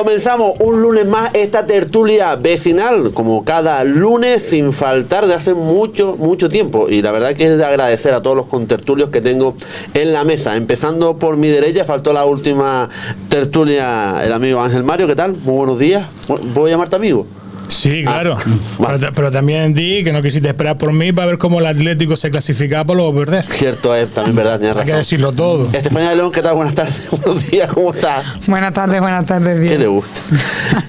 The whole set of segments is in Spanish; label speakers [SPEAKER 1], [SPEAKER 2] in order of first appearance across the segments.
[SPEAKER 1] Comenzamos un lunes más esta tertulia vecinal, como cada lunes, sin faltar, de hace mucho tiempo. Y la verdad que es de agradecer a todos los contertulios que tengo en la mesa. Empezando por mi derecha, faltó la última tertulia, el amigo Ángel Mario. ¿Qué tal? Muy buenos días. ¿Puedo llamarte amigo?
[SPEAKER 2] Sí, claro. Pero también di que no quisiste esperar por mí para ver cómo el Atlético se clasificaba por luego perder.
[SPEAKER 1] Cierto es, también verdad, tienes razón.
[SPEAKER 2] Hay que decirlo todo.
[SPEAKER 1] Estefanía de León, ¿qué tal? Buenas tardes, buenos días, ¿cómo estás?
[SPEAKER 3] Buenas tardes, bien.
[SPEAKER 1] ¿Qué le gusta?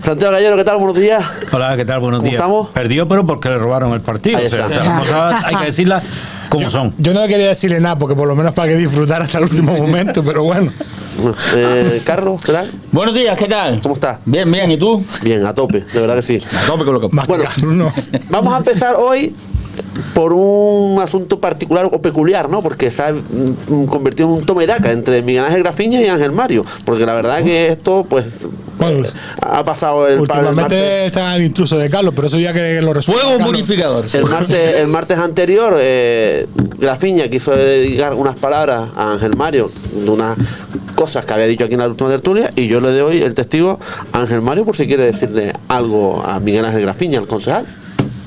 [SPEAKER 1] Santiago Gallero, ¿qué tal? Buenos días.
[SPEAKER 4] Hola, ¿qué tal? Buenos días.
[SPEAKER 1] ¿Cómo estamos?
[SPEAKER 4] Perdió, pero porque le robaron el partido. O sea, las cosas hay que decirlas como son.
[SPEAKER 2] Yo no quería decirle nada, porque por lo menos para que disfrutar hasta el último momento, pero bueno.
[SPEAKER 1] Carlos, ¿qué tal?
[SPEAKER 5] Buenos días, ¿qué tal?
[SPEAKER 1] ¿Cómo estás?
[SPEAKER 5] Bien, ¿y tú?
[SPEAKER 1] Bien, a tope, de verdad que sí.
[SPEAKER 5] A tope con lo que...
[SPEAKER 1] Bueno,
[SPEAKER 2] no.
[SPEAKER 1] Vamos a empezar hoy por un asunto particular o peculiar, ¿no? Porque se ha convertido en un toma y daca entre Miguel Ángel Grafiña y Ángel Mario. Porque la verdad que esto, pues, ha pasado el
[SPEAKER 2] últimamente está el intruso de Carlos, pero eso ya que lo resuelve.
[SPEAKER 5] Fuego purificador.
[SPEAKER 1] El martes anterior, Grafiña quiso dedicar unas palabras a Ángel Mario de unas cosas que había dicho aquí en la última tertulia, y yo le doy el testigo a Ángel Mario por si quiere decirle algo a Miguel Ángel Grafiña, al concejal.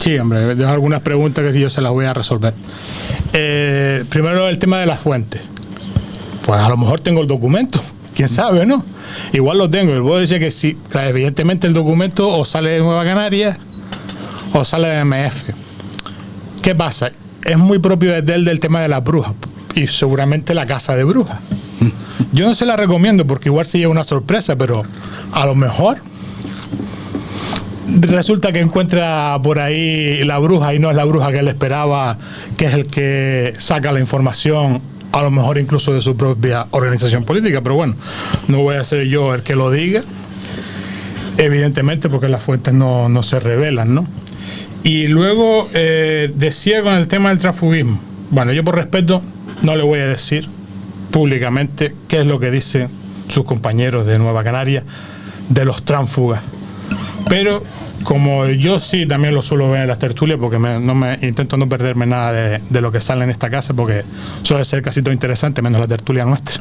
[SPEAKER 2] Sí, hombre, dejo algunas preguntas que yo se las voy a resolver. Primero el tema de las fuentes. Pues a lo mejor tengo el documento, quién sabe, ¿no? Igual lo tengo. El puedo decir que sí, evidentemente el documento o sale de Nueva Canarias o sale de MF. ¿Qué pasa? Es muy propio de él del tema de las brujas y seguramente la casa de brujas. Yo no se la recomiendo porque igual se lleva una sorpresa, pero a lo mejor resulta que encuentra por ahí la bruja y no es la bruja que él esperaba, que es el que saca la información, a lo mejor incluso de su propia organización política. Pero bueno, no voy a ser yo el que lo diga, evidentemente, porque las fuentes no se revelan, ¿no? Y luego decía con el tema del transfugismo. Bueno, yo por respeto no le voy a decir públicamente qué es lo que dicen sus compañeros de Nueva Canaria de los tránsfugas. Pero como yo sí también lo suelo ver en las tertulias, porque intento no perderme nada de lo que sale en esta casa, porque suele ser casi todo interesante, menos la tertulia nuestra.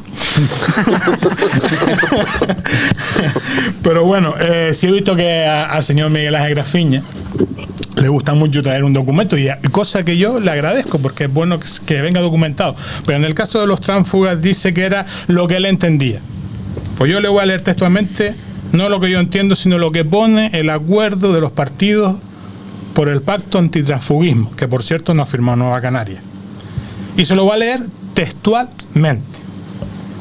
[SPEAKER 2] Pero bueno, sí he visto que al señor Miguel Ángel Grafiña le gusta mucho traer un documento, y cosa que yo le agradezco, porque es bueno que venga documentado. Pero en el caso de los tránsfugas dice que era lo que él entendía. Pues yo le voy a leer textualmente, no lo que yo entiendo, sino lo que pone el acuerdo de los partidos por el pacto antitransfugismo, que por cierto no firmó Nueva Canaria. Y se lo voy a leer textualmente,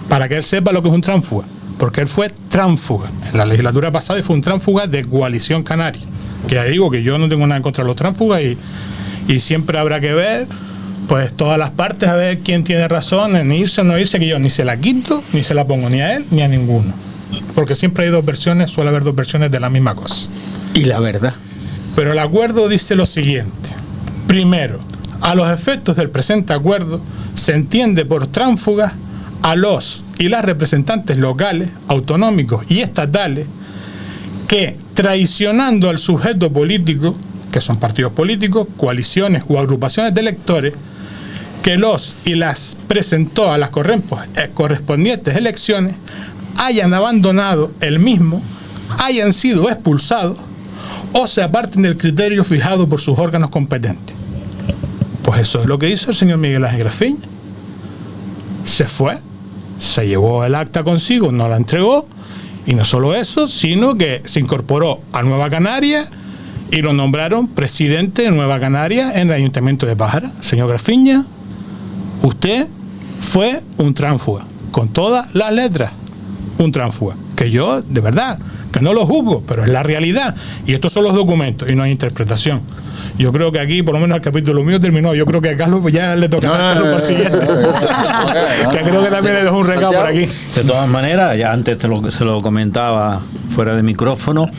[SPEAKER 2] para que él sepa lo que es un tránsfuga, porque él fue tránsfuga en la legislatura pasada y fue un tránsfuga de Coalición Canaria. Que ya digo que yo no tengo nada en contra de los tránsfugas, y siempre habrá que ver, pues, todas las partes, a ver quién tiene razón en irse o no irse, que yo ni se la quito, ni se la pongo ni a él, ni a ninguno. Porque siempre hay dos versiones, suele haber dos versiones de la misma cosa.
[SPEAKER 5] Y la verdad.
[SPEAKER 2] Pero el acuerdo dice lo siguiente. Primero, a los efectos del presente acuerdo, se entiende por tránsfugas a los y las representantes locales, autonómicos y estatales, que, traicionando al sujeto político, que son partidos políticos, coaliciones o agrupaciones de electores, que los y las presentó a las correspondientes elecciones, hayan abandonado el mismo, hayan sido expulsados o se aparten del criterio fijado por sus órganos competentes. Pues eso es lo que hizo el señor Miguel Ángel Grafiña. Se fue, se llevó el acta consigo, no la entregó. Y no solo eso, sino que se incorporó a Nueva Canaria y lo nombraron presidente de Nueva Canaria en el Ayuntamiento de Pájara. Señor Grafiña, usted fue un tránsfuga, con todas las letras, un tránsfuga. Que yo, de verdad, que no lo juzgo, pero es la realidad. Y estos son los documentos y no hay interpretación. Yo creo que aquí, por lo menos el capítulo mío terminó. Yo creo que a Carlos pues ya le toca a Carlos por siguiente. Que creo que también le dejó un recado por aquí.
[SPEAKER 4] De todas maneras, ya antes se lo comentaba fuera de micrófono,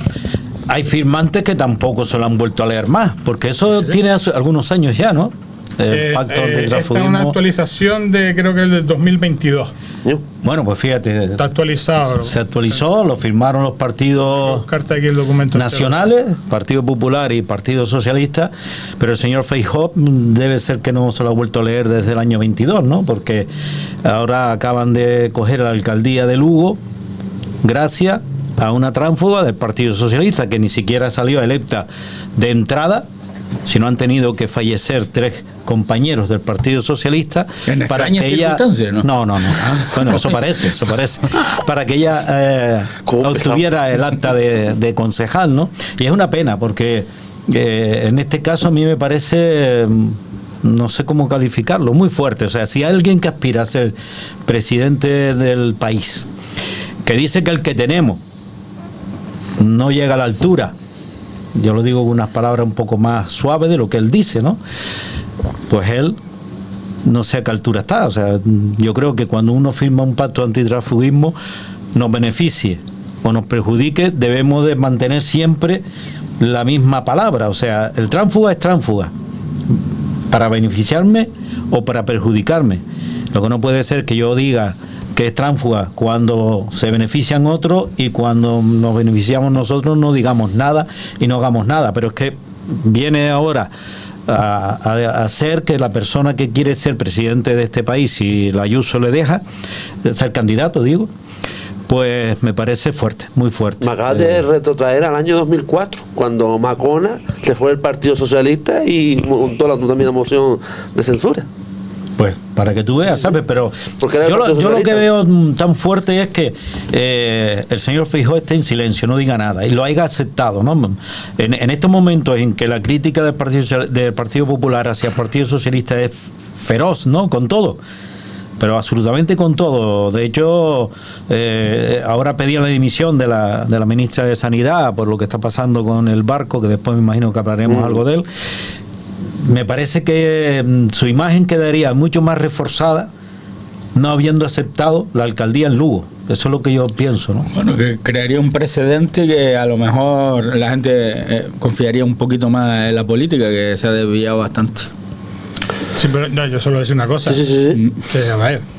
[SPEAKER 4] hay firmantes que tampoco se lo han vuelto a leer más, porque eso sí tiene algunos años ya, ¿no? El pacto de
[SPEAKER 2] esta es una actualización de, creo que es del 2022.
[SPEAKER 4] Bueno, pues fíjate,
[SPEAKER 2] está actualizado.
[SPEAKER 4] Se actualizó, lo firmaron los partidos
[SPEAKER 2] aquí el documento
[SPEAKER 4] nacionales, Partido Popular y Partido Socialista, pero el señor Feijóo debe ser que no se lo ha vuelto a leer desde el año 22, ¿no? Porque ahora acaban de coger la alcaldía de Lugo, gracias a una tránfuga del Partido Socialista que ni siquiera salió electa de entrada, sino han tenido que fallecer 3 compañeros del Partido Socialista
[SPEAKER 5] en
[SPEAKER 4] para que ella no. Bueno, eso parece para que ella obtuviera el acta de concejal, ¿no? Y es una pena porque en este caso a mí me parece, no sé cómo calificarlo, muy fuerte. O sea, si hay alguien que aspira a ser presidente del país, que dice que el que tenemos no llega a la altura, yo lo digo con unas palabras un poco más suaves de lo que él dice, ¿no? Pues él no sé a qué altura está. O sea, yo creo que cuando uno firma un pacto antitransfugismo, nos beneficie o nos perjudique, debemos de mantener siempre la misma palabra. O sea, el tránsfuga es tránsfuga, para beneficiarme o para perjudicarme. Lo que no puede ser que yo diga que es tránsfuga cuando se benefician otros y cuando nos beneficiamos nosotros no digamos nada y no hagamos nada. Pero es que viene ahora a hacer que la persona que quiere ser presidente de este país, si la Ayuso le deja ser candidato, digo, pues me parece fuerte, muy fuerte.
[SPEAKER 1] Me acabas de retrotraer al año 2004, cuando Macona se fue del Partido Socialista y montó también la moción de censura.
[SPEAKER 4] Pues para que tú veas, ¿sabes? Pero yo lo que veo tan fuerte es que el señor Feijóo esté en silencio, no diga nada y lo haya aceptado, ¿no? En estos momentos en que la crítica del Partido Popular hacia el Partido Socialista es feroz, ¿no? Con todo, pero absolutamente con todo. De hecho, ahora pedían la dimisión de la ministra de Sanidad por lo que está pasando con el barco, que después me imagino que hablaremos algo de él. Me parece que su imagen quedaría mucho más reforzada no habiendo aceptado la alcaldía en Lugo. Eso es lo que yo pienso, ¿no?
[SPEAKER 5] Bueno, que crearía un precedente que a lo mejor la gente confiaría un poquito más en la política, que se ha desviado bastante.
[SPEAKER 2] Sí, pero no, yo solo decir una cosa,
[SPEAKER 1] Sí.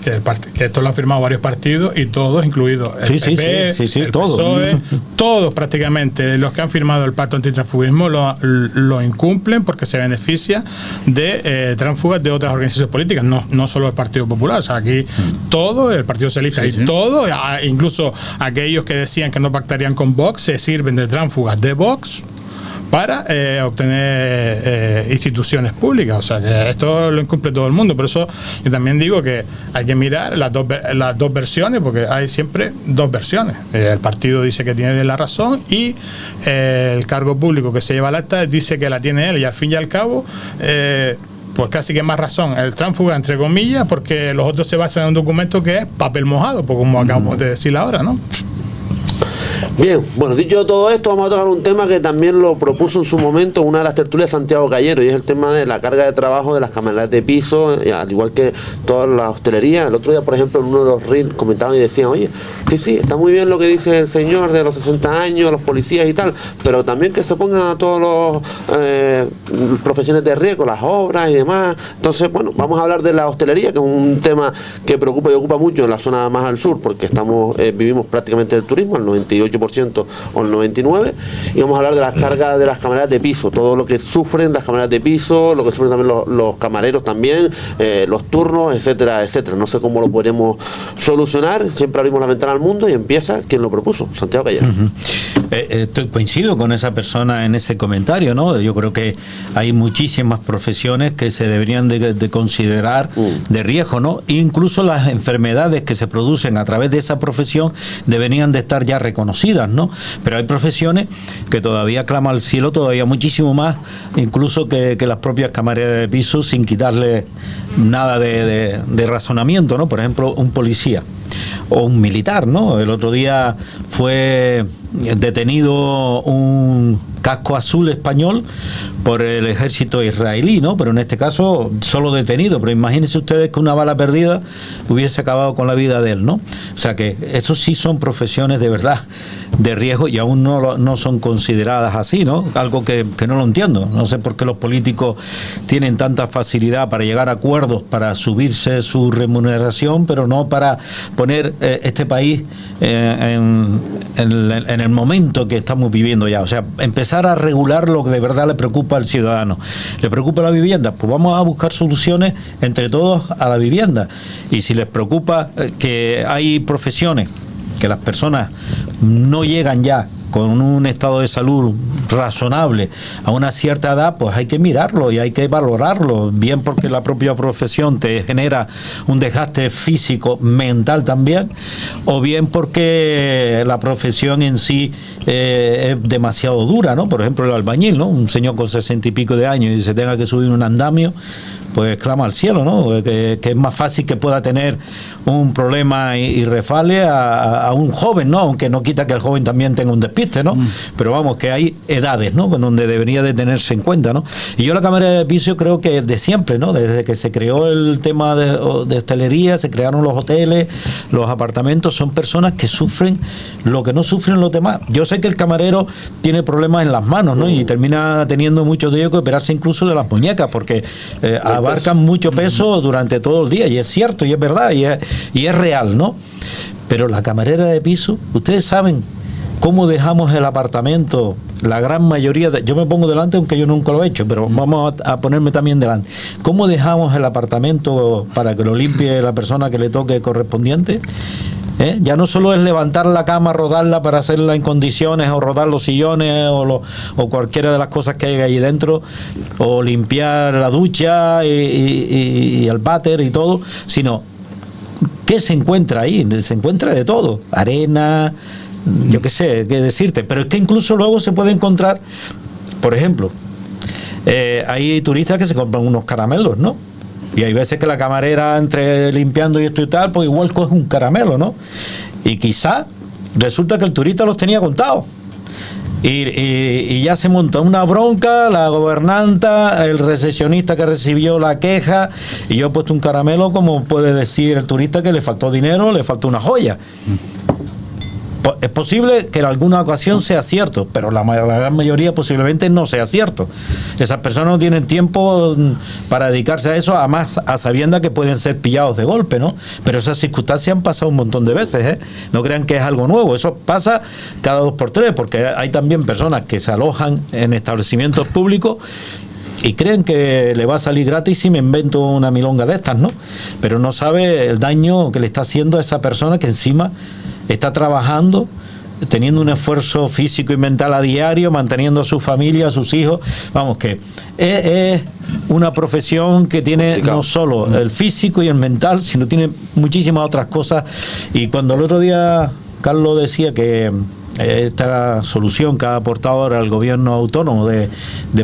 [SPEAKER 2] Que esto lo han firmado varios partidos y todos, incluidos el PP, el
[SPEAKER 4] todos.
[SPEAKER 2] PSOE, todos prácticamente los que han firmado el pacto antitransfugismo lo incumplen porque se beneficia de tránsfugas de otras organizaciones políticas, no solo el Partido Popular. O sea, aquí todo, el Partido Socialista todo, incluso aquellos que decían que no pactarían con Vox, se sirven de tránsfugas de Vox para obtener instituciones públicas. O sea, que esto lo incumple todo el mundo. Por eso yo también digo que hay que mirar las dos versiones, porque hay siempre dos versiones. El partido dice que tiene la razón y el cargo público que se lleva al acta dice que la tiene él, y al fin y al cabo pues casi que más razón el tránsfuga, entre comillas, porque los otros se basan en un documento que es papel mojado, pues como acabamos de decir ahora, ¿no?
[SPEAKER 1] Bien, bueno, dicho todo esto, vamos a tocar un tema que también lo propuso en su momento una de las tertulias de Santiago Callero, y es el tema de la carga de trabajo de las camareras de piso, al igual que toda la hostelería. El otro día, por ejemplo, en uno de los reels comentaban y decían, oye, sí, está muy bien lo que dice el señor de los 60 años, los policías y tal, pero también que se pongan a todos los profesiones de riesgo, las obras y demás. Entonces, bueno, vamos a hablar de la hostelería, que es un tema que preocupa y ocupa mucho en la zona más al sur, porque vivimos prácticamente del turismo, el 98% o el 99%, y vamos a hablar de las cargas de las camareras de piso, todo lo que sufren las camareras de piso, lo que sufren también los camareros también, los turnos, etcétera, etcétera. No sé cómo lo podremos solucionar. Siempre abrimos la ventana al mundo y empieza quien lo propuso, Santiago Callero.
[SPEAKER 4] Coincido con esa persona en ese comentario, ¿no? Yo creo que hay muchísimas profesiones que se deberían de considerar de riesgo, ¿no? Incluso las enfermedades que se producen a través de esa profesión deberían de estar ya reconocidas, ¿no? Pero hay profesiones que todavía claman al cielo, todavía muchísimo más, incluso que las propias camareras de piso, sin quitarle nada de razonamiento, ¿no? Por ejemplo, un policía o un militar, ¿no? El otro día fue detenido un casco azul español por el ejército israelí, ¿no? Pero en este caso solo detenido, pero imagínense ustedes que una bala perdida hubiese acabado con la vida de él, ¿no? O sea que eso sí son profesiones de verdad de riesgo y aún no son consideradas así, ¿no? Algo que no lo entiendo. No sé por qué los políticos tienen tanta facilidad para llegar a acuerdos para subirse su remuneración, pero no para poner este país en el momento que estamos viviendo ya. O sea, empezar a regular lo que de verdad le preocupa al ciudadano. ¿Le preocupa la vivienda? Pues vamos a buscar soluciones entre todos a la vivienda. Y si les preocupa que hay profesiones que las personas no llegan ya con un estado de salud razonable a una cierta edad, pues hay que mirarlo y hay que valorarlo, bien porque la propia profesión te genera un desgaste físico, mental también, o bien porque la profesión en sí es demasiado dura, ¿no? Por ejemplo, el albañil, ¿no? Un señor con 60 y pico de años y se tenga que subir un andamio, pues clama al cielo, ¿no? Que es más fácil que pueda tener un problema y refale a un joven, ¿no? Aunque no quita que el joven también tenga un despiste, ¿no? Pero vamos, que hay edades, ¿no? Donde debería de tenerse en cuenta, ¿no? Y yo la cámara de piso creo que de siempre, ¿no? Desde que se creó el tema de hostelería, se crearon los hoteles, los apartamentos, son personas que sufren lo que no sufren los demás. Yo sé que el camarero tiene problemas en las manos, ¿no? Y termina teniendo muchos de ellos que operarse incluso de las muñecas, porque abarcan mucho peso durante todo el día, y es cierto, y es verdad, y es real, ¿no? Pero la camarera de piso, ustedes saben cómo dejamos el apartamento, la gran mayoría yo me pongo delante aunque yo nunca lo he hecho, pero vamos a ponerme también delante. ¿Cómo dejamos el apartamento para que lo limpie la persona que le toque correspondiente? Ya no solo es levantar la cama, rodarla para hacerla en condiciones, o rodar los sillones o cualquiera de las cosas que hay ahí dentro, o limpiar la ducha y el váter y todo, sino ¿qué se encuentra ahí? Se encuentra de todo, arena, yo qué sé, qué decirte, pero es que incluso luego se puede encontrar, por ejemplo, hay turistas que se compran unos caramelos, ¿no? Y hay veces que la camarera, entre limpiando y esto y tal, pues igual coge un caramelo, ¿no? Y quizá resulta que el turista los tenía contados. Y ya se montó una bronca, la gobernanta, el recepcionista que recibió la queja, y yo he puesto un caramelo, como puede decir el turista que le faltó dinero, le faltó una joya. Es posible que en alguna ocasión sea cierto, pero la gran mayoría posiblemente no sea cierto. Esas personas no tienen tiempo para dedicarse a eso, además a sabiendas que pueden ser pillados de golpe, ¿no? Pero esas circunstancias han pasado un montón de veces, ¿eh? No crean que es algo nuevo, eso pasa cada 2 por 3, porque hay también personas que se alojan en establecimientos públicos y creen que le va a salir gratis si me invento una milonga de estas, ¿no? Pero no sabe el daño que le está haciendo a esa persona que encima está trabajando, teniendo un esfuerzo físico y mental a diario, manteniendo a su familia, a sus hijos. Vamos, que es una profesión que tiene no solo el físico y el mental, sino tiene muchísimas otras cosas. Y cuando el otro día Carlos decía que esta solución que ha aportado ahora el gobierno autónomo de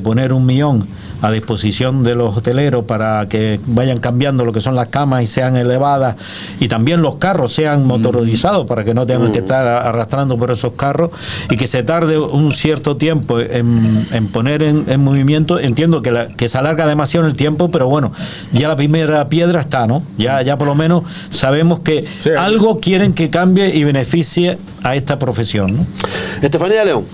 [SPEAKER 4] poner 1 millón a disposición de los hoteleros para que vayan cambiando lo que son las camas y sean elevadas, y también los carros sean motorizados para que no tengan que estar arrastrando por esos carros, y que se tarde un cierto tiempo en poner en movimiento. Entiendo que se alarga demasiado el tiempo, pero bueno, ya la primera piedra está, ¿no? Ya por lo menos sabemos que sí, algo quieren que cambie y beneficie a esta profesión, ¿no?
[SPEAKER 1] Estefanía León.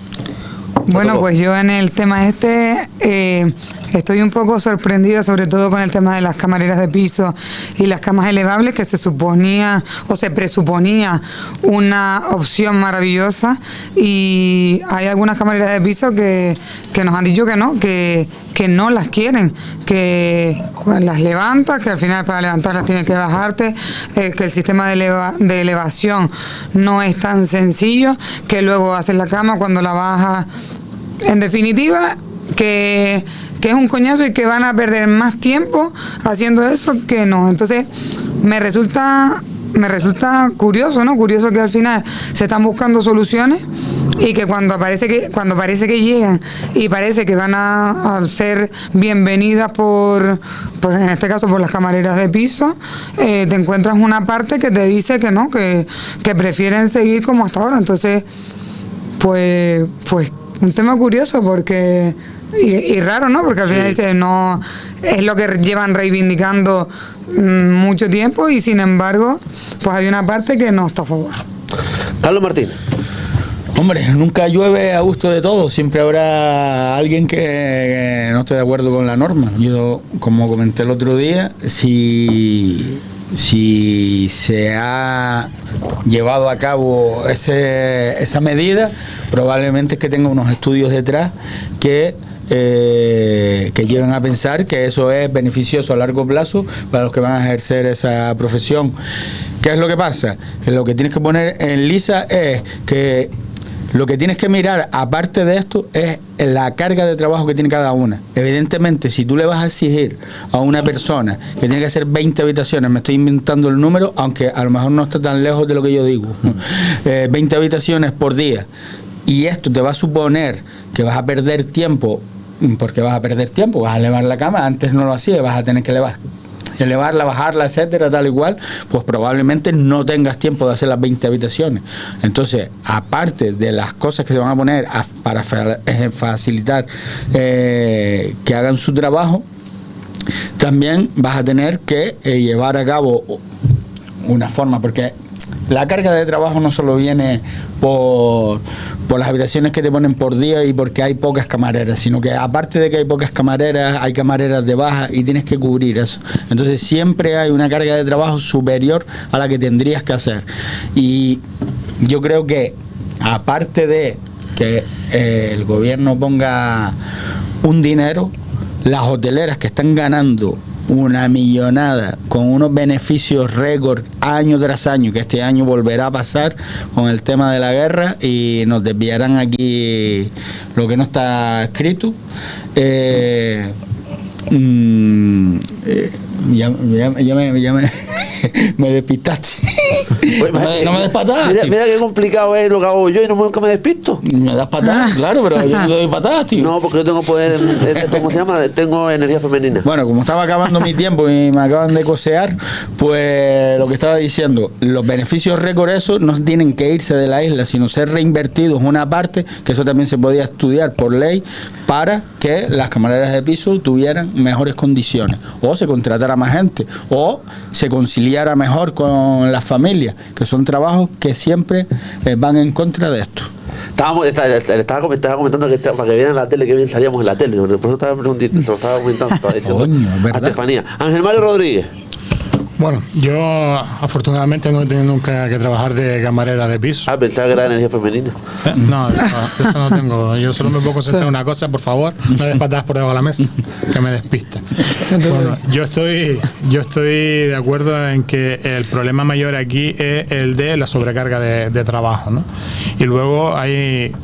[SPEAKER 3] Bueno, pues yo en el tema estoy un poco sorprendida, sobre todo con el tema de las camareras de piso y las camas elevables, que se suponía o se presuponía una opción maravillosa, y hay algunas camareras de piso que nos han dicho que no las quieren, que las levantas, que al final para levantarlas tienes que bajarte, que el sistema de elevación no es tan sencillo, que luego haces la cama cuando la bajas. En definitiva, que es un coñazo y que van a perder más tiempo haciendo eso que no. Entonces, me resulta curioso, ¿no? Curioso que al final se están buscando soluciones, y que cuando parece que llegan y parece que van a ser bienvenidas por en este caso por las camareras de piso, te encuentras una parte que te dice que no, que prefieren seguir como hasta ahora. Entonces, pues un tema curioso porque y raro, ¿no? Porque al final dice, no es lo que llevan reivindicando mucho tiempo, y sin embargo, pues hay una parte que no está a favor.
[SPEAKER 1] Carlos Martín.
[SPEAKER 5] Hombre, nunca llueve a gusto de todo, siempre habrá alguien que no esté de acuerdo con la norma. Yo, como comenté el otro día, si se ha llevado a cabo esa medida, probablemente es que tenga unos estudios detrás que que lleven a pensar que eso es beneficioso a largo plazo para los que van a ejercer esa profesión. ¿Qué es lo que pasa? Lo que tienes que poner en lisa es que lo que tienes que mirar, aparte de esto, es la carga de trabajo que tiene cada una. Evidentemente, si tú le vas a exigir a una persona que tiene que hacer 20 habitaciones, me estoy inventando el número, aunque a lo mejor no está tan lejos de lo que yo digo, 20 habitaciones por día, y esto te va a suponer que vas a perder tiempo, porque vas a perder tiempo, vas a elevar la cama, antes no lo hacías, vas a tener que elevarla, bajarla, etcétera, tal y cual, pues probablemente no tengas tiempo de hacer las 20 habitaciones. Entonces, aparte de las cosas que se van a poner para facilitar que hagan su trabajo, también vas a tener que llevar a cabo una forma, porque la carga de trabajo no solo viene por las habitaciones que te ponen por día y porque hay pocas camareras, sino que aparte de que hay pocas camareras, hay camareras de baja y tienes que cubrir eso. Entonces siempre hay una carga de trabajo superior a la que tendrías que hacer. Y yo creo que aparte de que el gobierno ponga un dinero, las hoteleras que están ganando una millonada con unos beneficios récord año tras año, que este año volverá a pasar con el tema de la guerra y nos desviarán aquí lo que no está escrito, me despistaste.
[SPEAKER 1] Pues,
[SPEAKER 5] no me des patadas.
[SPEAKER 1] Mira qué complicado es lo que hago yo y nunca me despisto.
[SPEAKER 5] Me das patadas, claro, pero yo no te doy patadas, tío.
[SPEAKER 1] No, porque yo tengo poder, ¿cómo se llama? Tengo energía femenina.
[SPEAKER 5] Bueno, como estaba acabando mi tiempo y me acaban de cosear, pues lo que estaba diciendo, los beneficios récord esos no tienen que irse de la isla, sino ser reinvertidos una parte, que eso también se podía estudiar por ley, para que las camareras de piso tuvieran mejores condiciones, o se contratara más gente, o se conciliara mejor con las familias, que son trabajos que siempre van en contra de esto.
[SPEAKER 1] Estaba comentando que para que vieran la tele, que bien salíamos en la tele. Por eso estaba preguntando, se lo estaba comentando. A Estefanía. Ángel Mario Rodríguez.
[SPEAKER 2] Bueno, yo afortunadamente no he tenido nunca que trabajar de camarera de piso.
[SPEAKER 1] Pensaba que era energía femenina.
[SPEAKER 2] No, eso no tengo. Yo solo me puedo concentrar en una cosa, por favor, no des patadas por debajo de la mesa, que me despista. Bueno, yo estoy de acuerdo en que el problema mayor aquí es el de la sobrecarga de trabajo, ¿no? Y luego hay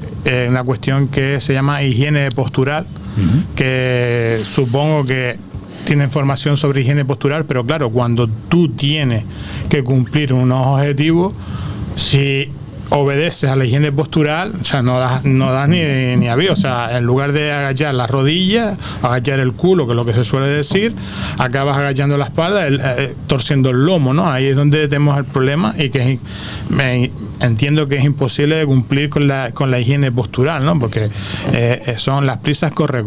[SPEAKER 2] una cuestión que se llama higiene postural, que supongo que tiene información sobre higiene postural, pero claro, cuando tú tienes que cumplir unos objetivos, si obedeces a la higiene postural, o sea, no das ni aviso. O sea, en lugar de agachar las rodillas, agachar el culo, que es lo que se suele decir, acabas agachando la espalda, torciendo el lomo, ¿no? Ahí es donde tenemos el problema, y que entiendo que es imposible de cumplir con la higiene postural, ¿no? Porque son las prisas corre.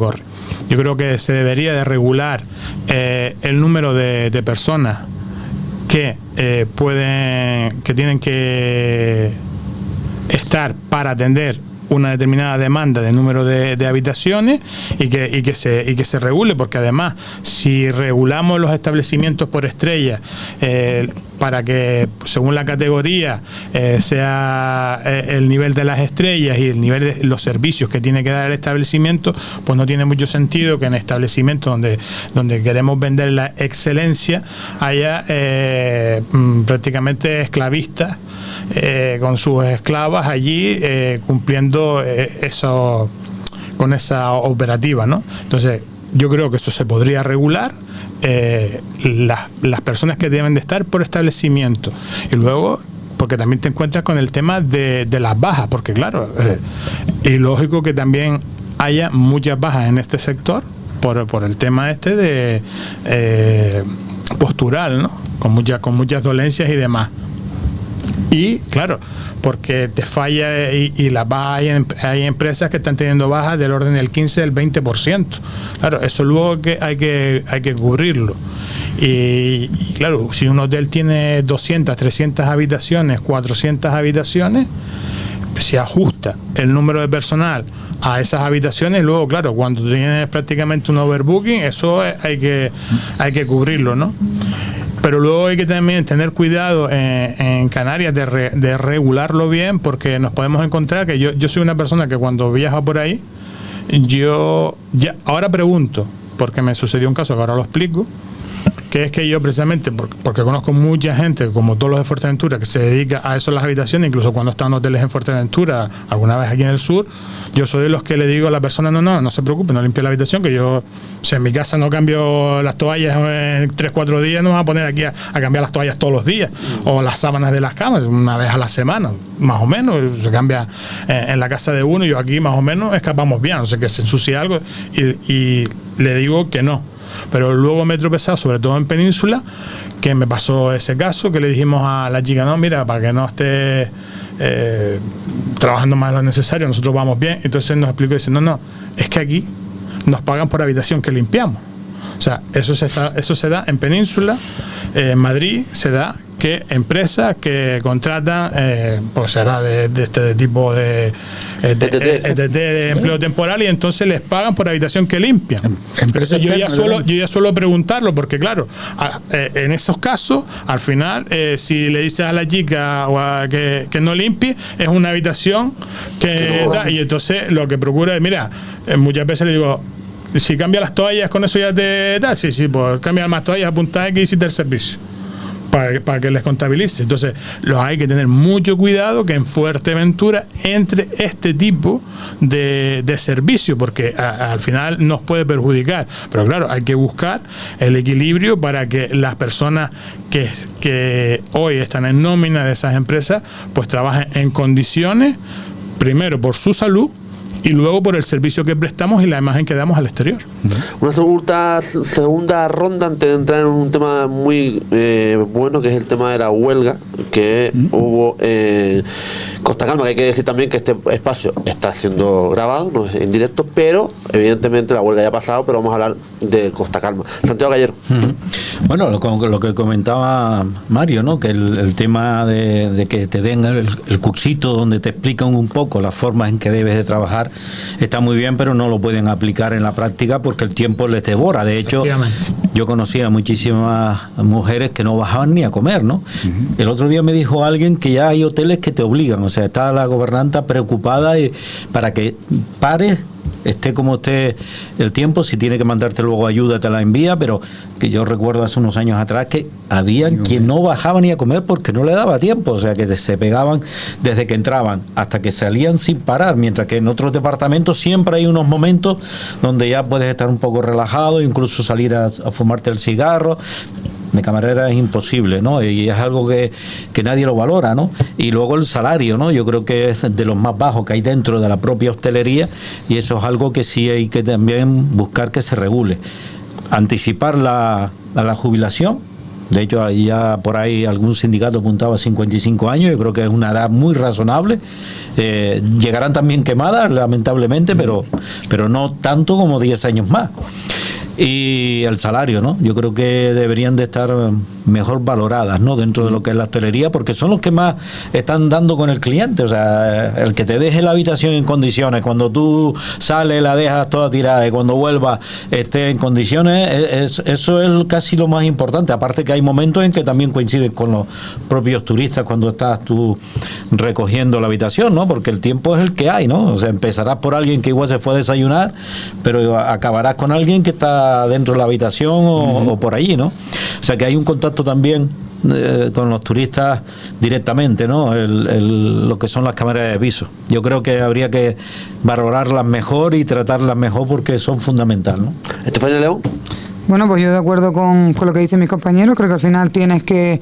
[SPEAKER 2] Yo creo que se debería de regular el número de personas que tienen que estar para atender una determinada demanda de número de habitaciones, y que se regule, porque además, si regulamos los establecimientos por estrella, para que según la categoría sea el nivel de las estrellas y el nivel de los servicios que tiene que dar el establecimiento, pues no tiene mucho sentido que en establecimientos donde queremos vender la excelencia haya prácticamente esclavistas con sus esclavas allí cumpliendo eso con esa operativa, ¿no? Entonces yo creo que eso se podría regular, las personas que deben de estar por establecimiento, y luego porque también te encuentras con el tema de las bajas, porque claro, es lógico que también haya muchas bajas en este sector por el tema de postural, ¿no? Con muchas dolencias y demás. Y claro, porque te falla y las bajas, hay empresas que están teniendo bajas del orden del 15, del 20%. Claro, eso luego hay que cubrirlo. Y claro, si un hotel tiene 200, 300 habitaciones, 400 habitaciones, se ajusta el número de personal a esas habitaciones. Luego, claro, cuando tienes prácticamente un overbooking, eso hay que cubrirlo, ¿no? Pero luego hay que también tener cuidado en Canarias de regularlo bien, porque nos podemos encontrar que yo soy una persona que cuando viaja por ahí, yo ahora pregunto, porque me sucedió un caso que ahora lo explico, que es que yo precisamente, porque conozco mucha gente, como todos los de Fuerteventura, que se dedica a eso en las habitaciones, incluso cuando están en hoteles en Fuerteventura, alguna vez aquí en el sur, yo soy de los que le digo a la persona, no se preocupe, no limpie la habitación, que yo, si en mi casa no cambio las toallas en 3-4 días, no me voy a poner aquí a cambiar las toallas todos los días, o las sábanas de las camas, una vez a la semana, más o menos, se cambia en la casa de uno, y yo aquí más o menos escapamos bien, no sé que se ensucie algo, y le digo que no. Pero luego me he tropezado, sobre todo en Península, que me pasó ese caso, que le dijimos a la chica, no, mira, para que no esté trabajando más de lo necesario, nosotros vamos bien. Entonces nos explicó y dice, no, es que aquí nos pagan por habitación que limpiamos. O sea, eso se da en Península, en Madrid se da que empresas que contratan, pues será de este tipo de empleo temporal, y entonces les pagan por habitación que limpian. Entonces yo ya suelo preguntarlo, porque claro, en esos casos, al final, si le dices a la chica que no limpie, es una habitación que da, y entonces lo que procura es, mira, muchas veces le digo, si cambia las toallas, con eso ya te da, sí, pues cambia más toallas, apunta aquí y hiciste el servicio. Para que les contabilice. Entonces, hay que tener mucho cuidado que en Fuerteventura entre este tipo de servicio, porque al final nos puede perjudicar. Pero claro, hay que buscar el equilibrio para que las personas que hoy están en nómina de esas empresas, pues trabajen en condiciones, primero por su salud, y luego por el servicio que prestamos y la imagen que damos al exterior.
[SPEAKER 1] Una segunda ronda antes de entrar en un tema muy bueno, que es el tema de la huelga que hubo en Costa Calma, que hay que decir también que este espacio está siendo grabado, no es en directo, pero evidentemente la huelga ya ha pasado, pero vamos a hablar de Costa Calma. Santiago Gallero.
[SPEAKER 4] Bueno, lo que comentaba Mario, ¿no? Que el tema de que te den el cursito donde te explican un poco las formas en que debes de trabajar, está muy bien, pero no lo pueden aplicar en la práctica porque el tiempo les devora. De hecho, yo conocía muchísimas mujeres que no bajaban ni a comer, ¿no? El otro día me dijo alguien que ya hay hoteles que te obligan, o sea, está la gobernanta preocupada para que pares, esté como esté el tiempo, si tiene que mandarte luego ayuda te la envía, pero que yo recuerdo hace unos años atrás que había quien no bajaba ni a comer porque no le daba tiempo, o sea que se pegaban desde que entraban hasta que salían sin parar, mientras que en otros departamentos siempre hay unos momentos donde ya puedes estar un poco relajado, incluso salir a fumarte el cigarro. De camarera es imposible, ¿no? Y es algo que nadie lo valora, ¿no? Y luego el salario, ¿no? Yo creo que es de los más bajos que hay dentro de la propia hostelería, y eso es algo que sí hay que también buscar que se regule. Anticipar a la jubilación. De hecho, ya por ahí algún sindicato apuntaba a 55 años, yo creo que es una edad muy razonable. Llegarán también quemadas, lamentablemente, pero no tanto como 10 años más. Y el salario, ¿no? Yo creo que deberían de estar mejor valoradas, ¿no? Dentro de lo que es la hostelería, porque son los que más están dando con el cliente. O sea, el que te deje la habitación en condiciones, cuando tú sales la dejas toda tirada y cuando vuelvas esté en condiciones, eso es casi lo más importante. Aparte que hay momentos en que también coinciden con los propios turistas cuando estás tú recogiendo la habitación, ¿no? Porque el tiempo es el que hay, ¿no? O sea, empezarás por alguien que igual se fue a desayunar, pero acabarás con alguien que está dentro de la habitación o por allí, ¿no? O sea que hay un contacto también con los turistas directamente, ¿no? Lo que son las cámaras de piso. Yo creo que habría que valorarlas mejor y tratarlas mejor porque son fundamentales, ¿no?
[SPEAKER 1] Estefanía León.
[SPEAKER 3] Bueno, pues yo de acuerdo con lo que dicen mis compañeros, creo que al final tienes que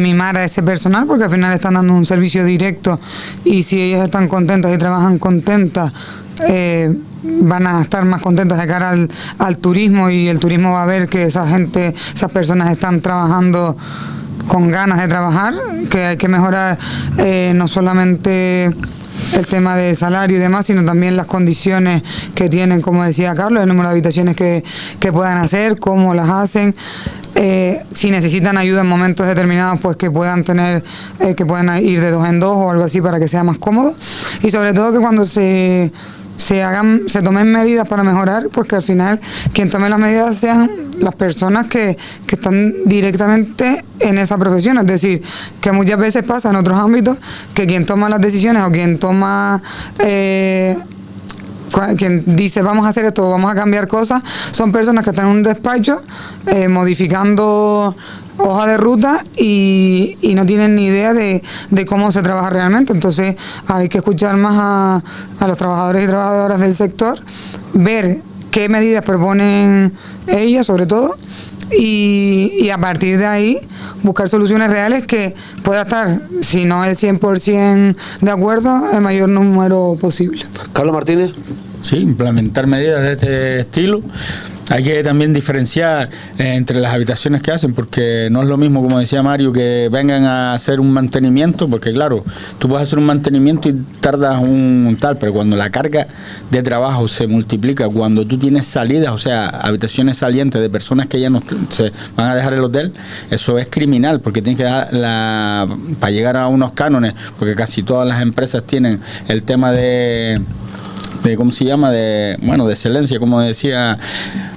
[SPEAKER 3] mimar a ese personal porque al final están dando un servicio directo y si ellos están contentos y trabajan contentas, van a estar más contentas de cara al turismo, y el turismo va a ver que esas personas están trabajando con ganas de trabajar, que hay que mejorar no solamente el tema de salario y demás, sino también las condiciones que tienen, como decía Carlos, el número de habitaciones que puedan hacer, cómo las hacen, si necesitan ayuda en momentos determinados, pues que puedan tener, que puedan ir de 2 en 2 o algo así para que sea más cómodo, y sobre todo que cuando se tomen medidas para mejorar, pues que al final quien tome las medidas sean las personas que están directamente en esa profesión. Es decir, que muchas veces pasa en otros ámbitos que quien toma las decisiones o quien toma quien dice vamos a hacer esto, vamos a cambiar cosas, son personas que están en un despacho modificando hoja de ruta y no tienen ni idea de cómo se trabaja realmente. Entonces hay que escuchar más a los trabajadores y trabajadoras del sector, ver qué medidas proponen ellas sobre todo, y a partir de ahí buscar soluciones reales que pueda estar, si no el 100% de acuerdo, el mayor número posible.
[SPEAKER 1] Carlos Martínez.
[SPEAKER 5] Sí, implementar medidas de este estilo. Hay que también diferenciar entre las habitaciones que hacen, porque no es lo mismo, como decía Mario, que vengan a hacer un mantenimiento, porque claro, tú puedes hacer un mantenimiento y tardas un tal, pero cuando la carga de trabajo se multiplica, cuando tú tienes salidas, o sea, habitaciones salientes de personas que ya no se van a dejar el hotel, eso es criminal, porque tienes que dar para llegar a unos cánones, porque casi todas las empresas tienen el tema de ¿cómo se llama? De excelencia, como decía,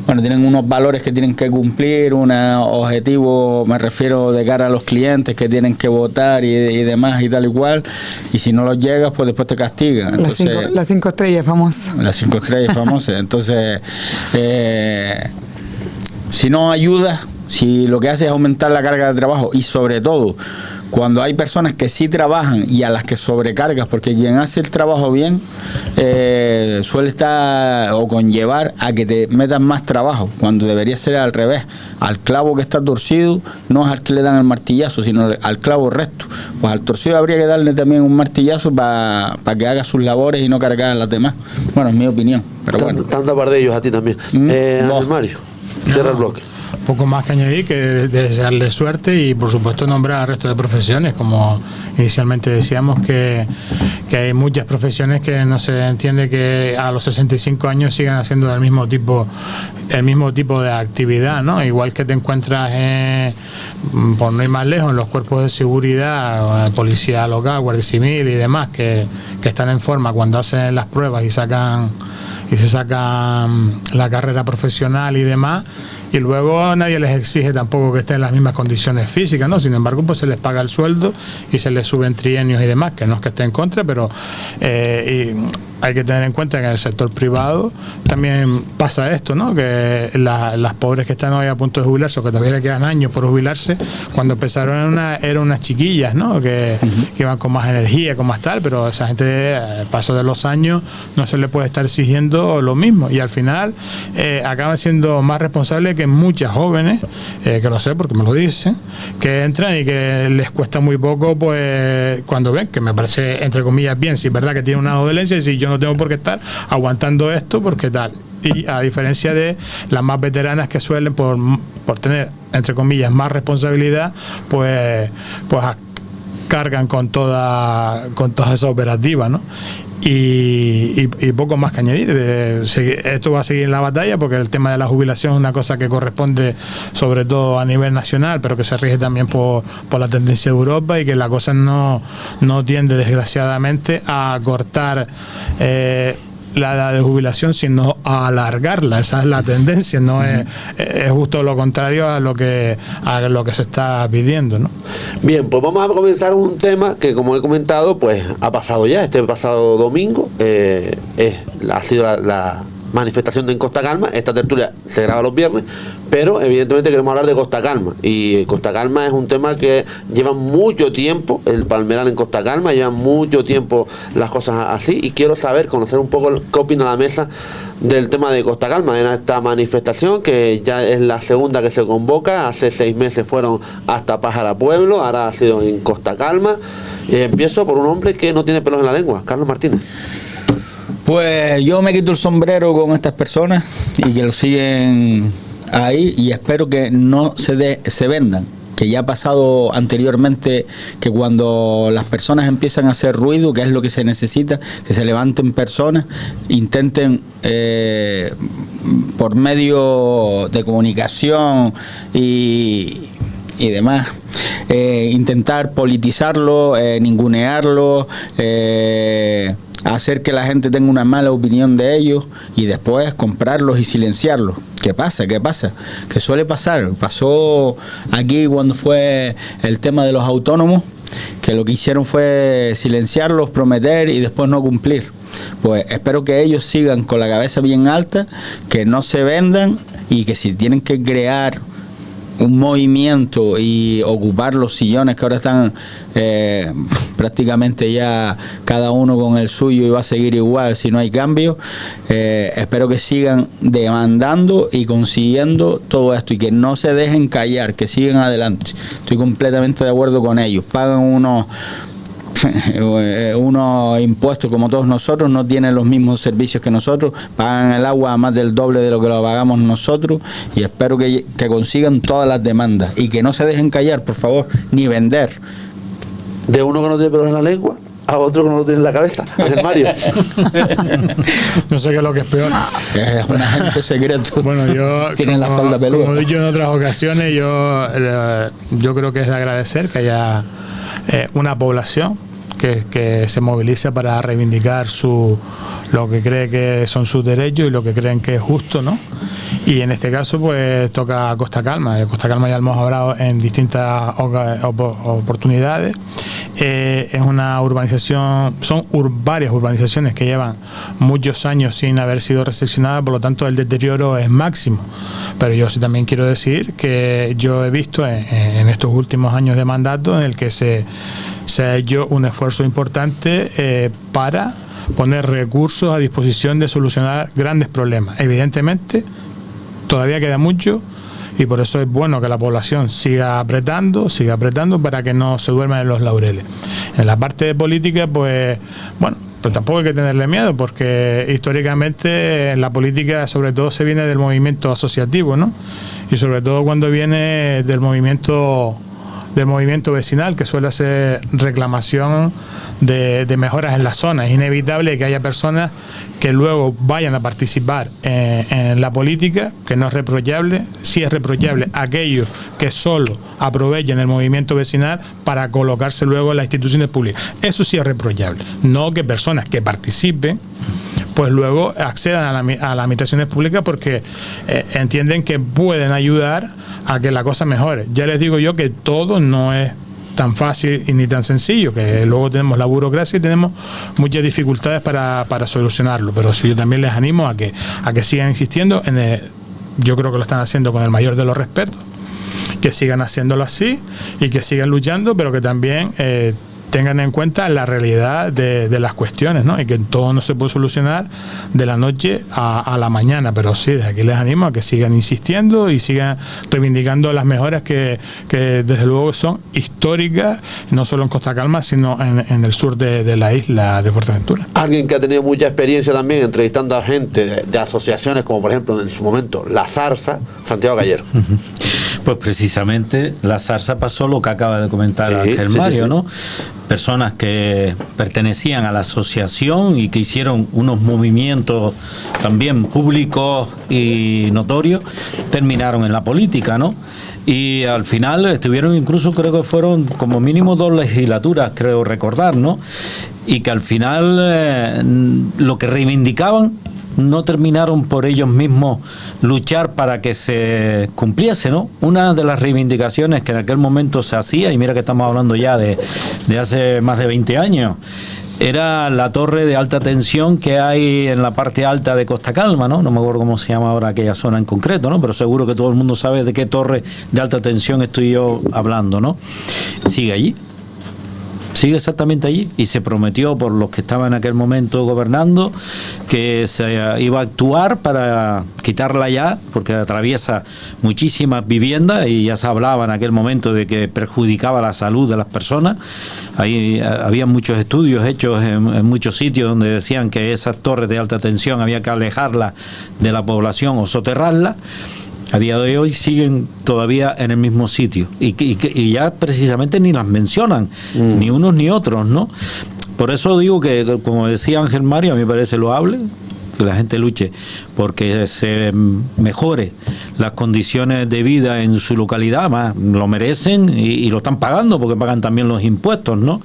[SPEAKER 5] tienen unos valores que tienen que cumplir, un objetivo, me refiero, de cara a los clientes que tienen que votar y demás y tal y cual, y si no los llegas, pues después te castigan. Entonces,
[SPEAKER 3] las 5 estrellas famosas.
[SPEAKER 5] Las 5 estrellas famosas. Entonces, si no ayudas, si lo que hace es aumentar la carga de trabajo, y sobre todo cuando hay personas que sí trabajan y a las que sobrecargas, porque quien hace el trabajo bien suele estar o conllevar a que te metas más trabajo, cuando debería ser al revés. Al clavo que está torcido no es al que le dan el martillazo, sino al clavo recto. Pues al torcido habría que darle también un martillazo para que haga sus labores y no cargar a las demás. Bueno, es mi opinión, pero bueno.
[SPEAKER 1] Tanto par de ellos a ti también. Mario, cierra el bloque.
[SPEAKER 2] Poco más que añadir, que desearle suerte y por supuesto nombrar al resto de profesiones, como inicialmente decíamos, que hay muchas profesiones que no se entiende que a los 65 años sigan haciendo el mismo tipo de actividad, ¿no? Igual que te encuentras por no ir más lejos, en los cuerpos de seguridad, policía local, guardia civil y demás, que están en forma cuando hacen las pruebas y se sacan la carrera profesional y demás, y luego nadie les exige tampoco que estén en las mismas condiciones físicas, ¿no? Sin embargo, pues se les paga el sueldo y se les suben trienios y demás, que no es que esté en contra, pero y hay que tener en cuenta que en el sector privado también pasa esto, ¿no? Que las pobres que están hoy a punto de jubilarse, o que todavía le quedan años por jubilarse, cuando empezaron eran unas chiquillas, ¿no? Que iban con más energía, con más tal, pero esa gente, al paso de los años, no se le puede estar exigiendo lo mismo, y al final acaban siendo más responsables que muchas jóvenes, que lo sé porque me lo dicen, que entran y que les cuesta muy poco, pues cuando ven, que me parece entre comillas bien, si es verdad que tiene una dolencia, y si yo no tengo por qué estar aguantando esto, porque tal. Y a diferencia de las más veteranas, que suelen por tener entre comillas más responsabilidad, pues cargan con toda esa operativa, ¿no? Y poco más que añadir. Esto va a seguir en la batalla, porque el tema de la jubilación es una cosa que corresponde sobre todo a nivel nacional, pero que se rige también por la tendencia de Europa, y que la cosa no tiende desgraciadamente a cortar la edad de jubilación, sino a alargarla. Esa es la tendencia, no es justo lo contrario a lo que se está pidiendo, ¿no?
[SPEAKER 1] Bien, pues vamos a comenzar un tema que, como he comentado, pues ha pasado ya este pasado domingo. Ha sido la manifestación en Costa Calma. Esta tertulia se graba los viernes, pero evidentemente queremos hablar de Costa Calma, y Costa Calma es un tema que lleva mucho tiempo, el palmeral en Costa Calma, lleva mucho tiempo las cosas así, y quiero conocer un poco qué opina la mesa del tema de Costa Calma en esta manifestación, que ya es la segunda que se convoca. Hace 6 meses fueron hasta Pájara Pueblo, ahora ha sido en Costa Calma. Empiezo por un hombre que no tiene pelos en la lengua, Carlos Martínez.
[SPEAKER 5] Pues yo me quito el sombrero con estas personas y que lo siguen ahí, y espero que no se vendan, que ya ha pasado anteriormente, que cuando las personas empiezan a hacer ruido, que es lo que se necesita, que se levanten personas, intenten por medio de comunicación y demás, intentar politizarlo, ningunearlo, hacer que la gente tenga una mala opinión de ellos, y después comprarlos y silenciarlos. ¿Qué pasa? Que suele pasar. Pasó aquí cuando fue el tema de los autónomos, que lo que hicieron fue silenciarlos, prometer y después no cumplir. pues espero que ellos sigan con la cabeza bien alta, que no se vendan y que si tienen que crear un movimiento y ocupar los sillones que ahora están prácticamente ya cada uno con el suyo y va a seguir igual si no hay cambio, espero que sigan demandando y consiguiendo todo esto y que no se dejen callar, que sigan adelante. Estoy completamente de acuerdo con ellos. Pagan unos impuestos como todos nosotros, no tienen los mismos servicios que nosotros, pagan el agua a más del doble de lo que lo pagamos nosotros, y espero que consigan todas las demandas y que no se dejen callar, por favor, ni vender.
[SPEAKER 1] De uno que no tiene pelos en la lengua a otro que no lo tiene en la cabeza, Ángel Mario.
[SPEAKER 2] No sé qué es lo que es peor.
[SPEAKER 5] Es un agente secreto.
[SPEAKER 2] Bueno, yo,
[SPEAKER 5] tienen la espalda peluda.
[SPEAKER 2] Como he dicho en otras ocasiones, yo creo que es de agradecer que haya una población que se moviliza para reivindicar lo que cree que son sus derechos y lo que creen que es justo, ¿no? Y en este caso pues toca Costa Calma. De Costa Calma ya hemos hablado en distintas oportunidades. Es una urbanización, son varias urbanizaciones que llevan muchos años sin haber sido recepcionadas, por lo tanto el deterioro es máximo. Pero yo sí también quiero decir que yo he visto en estos últimos años de mandato en el que se ha hecho un esfuerzo importante para poner recursos a disposición de solucionar grandes problemas. Evidentemente todavía queda mucho, y por eso es bueno que la población siga apretando para que no se duerman en los laureles. En la parte de política, pues bueno, pero tampoco hay que tenerle miedo, porque históricamente la política sobre todo se viene del movimiento asociativo, ¿no? Y sobre todo cuando viene del movimiento vecinal, que suele hacer reclamación de mejoras en la zona. Es inevitable que haya personas que luego vayan a participar en la política, que no es reprochable. Sí es reprochable aquellos que solo aprovechen el movimiento vecinal para colocarse luego en las instituciones públicas. Eso sí es reprochable. No que personas que participen pues luego accedan a las administraciones públicas porque entienden que pueden ayudar a que la cosa mejore. Ya les digo yo que todo no es tan fácil y ni tan sencillo, que luego tenemos la burocracia y tenemos muchas dificultades para solucionarlo, pero sí, yo también les animo a que sigan insistiendo yo creo que lo están haciendo con el mayor de los respetos, que sigan haciéndolo así y que sigan luchando, pero que también tengan en cuenta la realidad de las cuestiones, ¿no? Y que todo no se puede solucionar de la noche a la mañana, pero sí, desde aquí les animo a que sigan insistiendo y sigan reivindicando las mejoras que desde luego son históricas, no solo en Costa Calma, sino en el sur de la isla de Fuerteventura.
[SPEAKER 1] Alguien que ha tenido mucha experiencia también entrevistando a gente de asociaciones, como por ejemplo en su momento La Zarza, Santiago Gallero.
[SPEAKER 4] Pues precisamente La Zarza pasó lo que acaba de comentar Ángel Mario, ¿no? Personas que pertenecían a la asociación y que hicieron unos movimientos también públicos y notorios, terminaron en la política, ¿no? Y al final estuvieron incluso, creo que fueron como mínimo 2 legislaturas, creo recordar, ¿no? Y que al final lo que reivindicaban no terminaron por ellos mismos luchar para que se cumpliese, ¿no? Una de las reivindicaciones que en aquel momento se hacía, y mira que estamos hablando ya de hace más de 20 años, era la torre de alta tensión que hay en la parte alta de Costa Calma, ¿no? No me acuerdo cómo se llama ahora aquella zona en concreto, ¿no? Pero seguro que todo el mundo sabe de qué torre de alta tensión estoy yo hablando, ¿no? Sigue allí. Sigue exactamente allí, y se prometió por los que estaban en aquel momento gobernando que se iba a actuar para quitarla ya, porque atraviesa muchísimas viviendas y ya se hablaba en aquel momento de que perjudicaba la salud de las personas. Ahí había muchos estudios hechos en muchos sitios donde decían que esas torres de alta tensión había que alejarlas de la población o soterrarlas. A día de hoy siguen todavía en el mismo sitio y ya precisamente ni las mencionan, ni unos ni otros, ¿no? Por eso digo que, como decía Ángel Mario, a mí me parece loable que la gente luche porque se mejore las condiciones de vida en su localidad, más lo merecen y lo están pagando porque pagan también los impuestos, ¿no?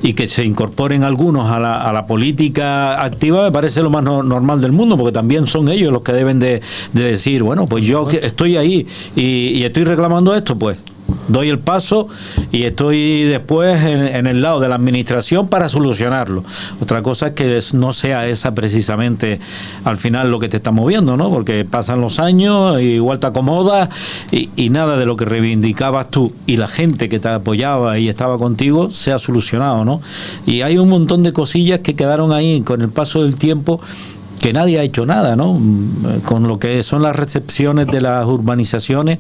[SPEAKER 4] Y que se incorporen algunos a la política activa me parece lo más normal del mundo, porque también son ellos los que deben de decir, bueno, pues yo que estoy ahí y estoy reclamando esto, pues doy el paso y estoy después en el lado de la administración para solucionarlo. Otra cosa es que no sea esa precisamente al final lo que te está moviendo, ¿no? Porque pasan los años, igual te acomodas y nada de lo que reivindicabas tú y la gente que te apoyaba y estaba contigo se ha solucionado, ¿no? Y hay un montón de cosillas que quedaron ahí con el paso del tiempo, que nadie ha hecho nada, ¿no? Con lo que son las recepciones de las urbanizaciones,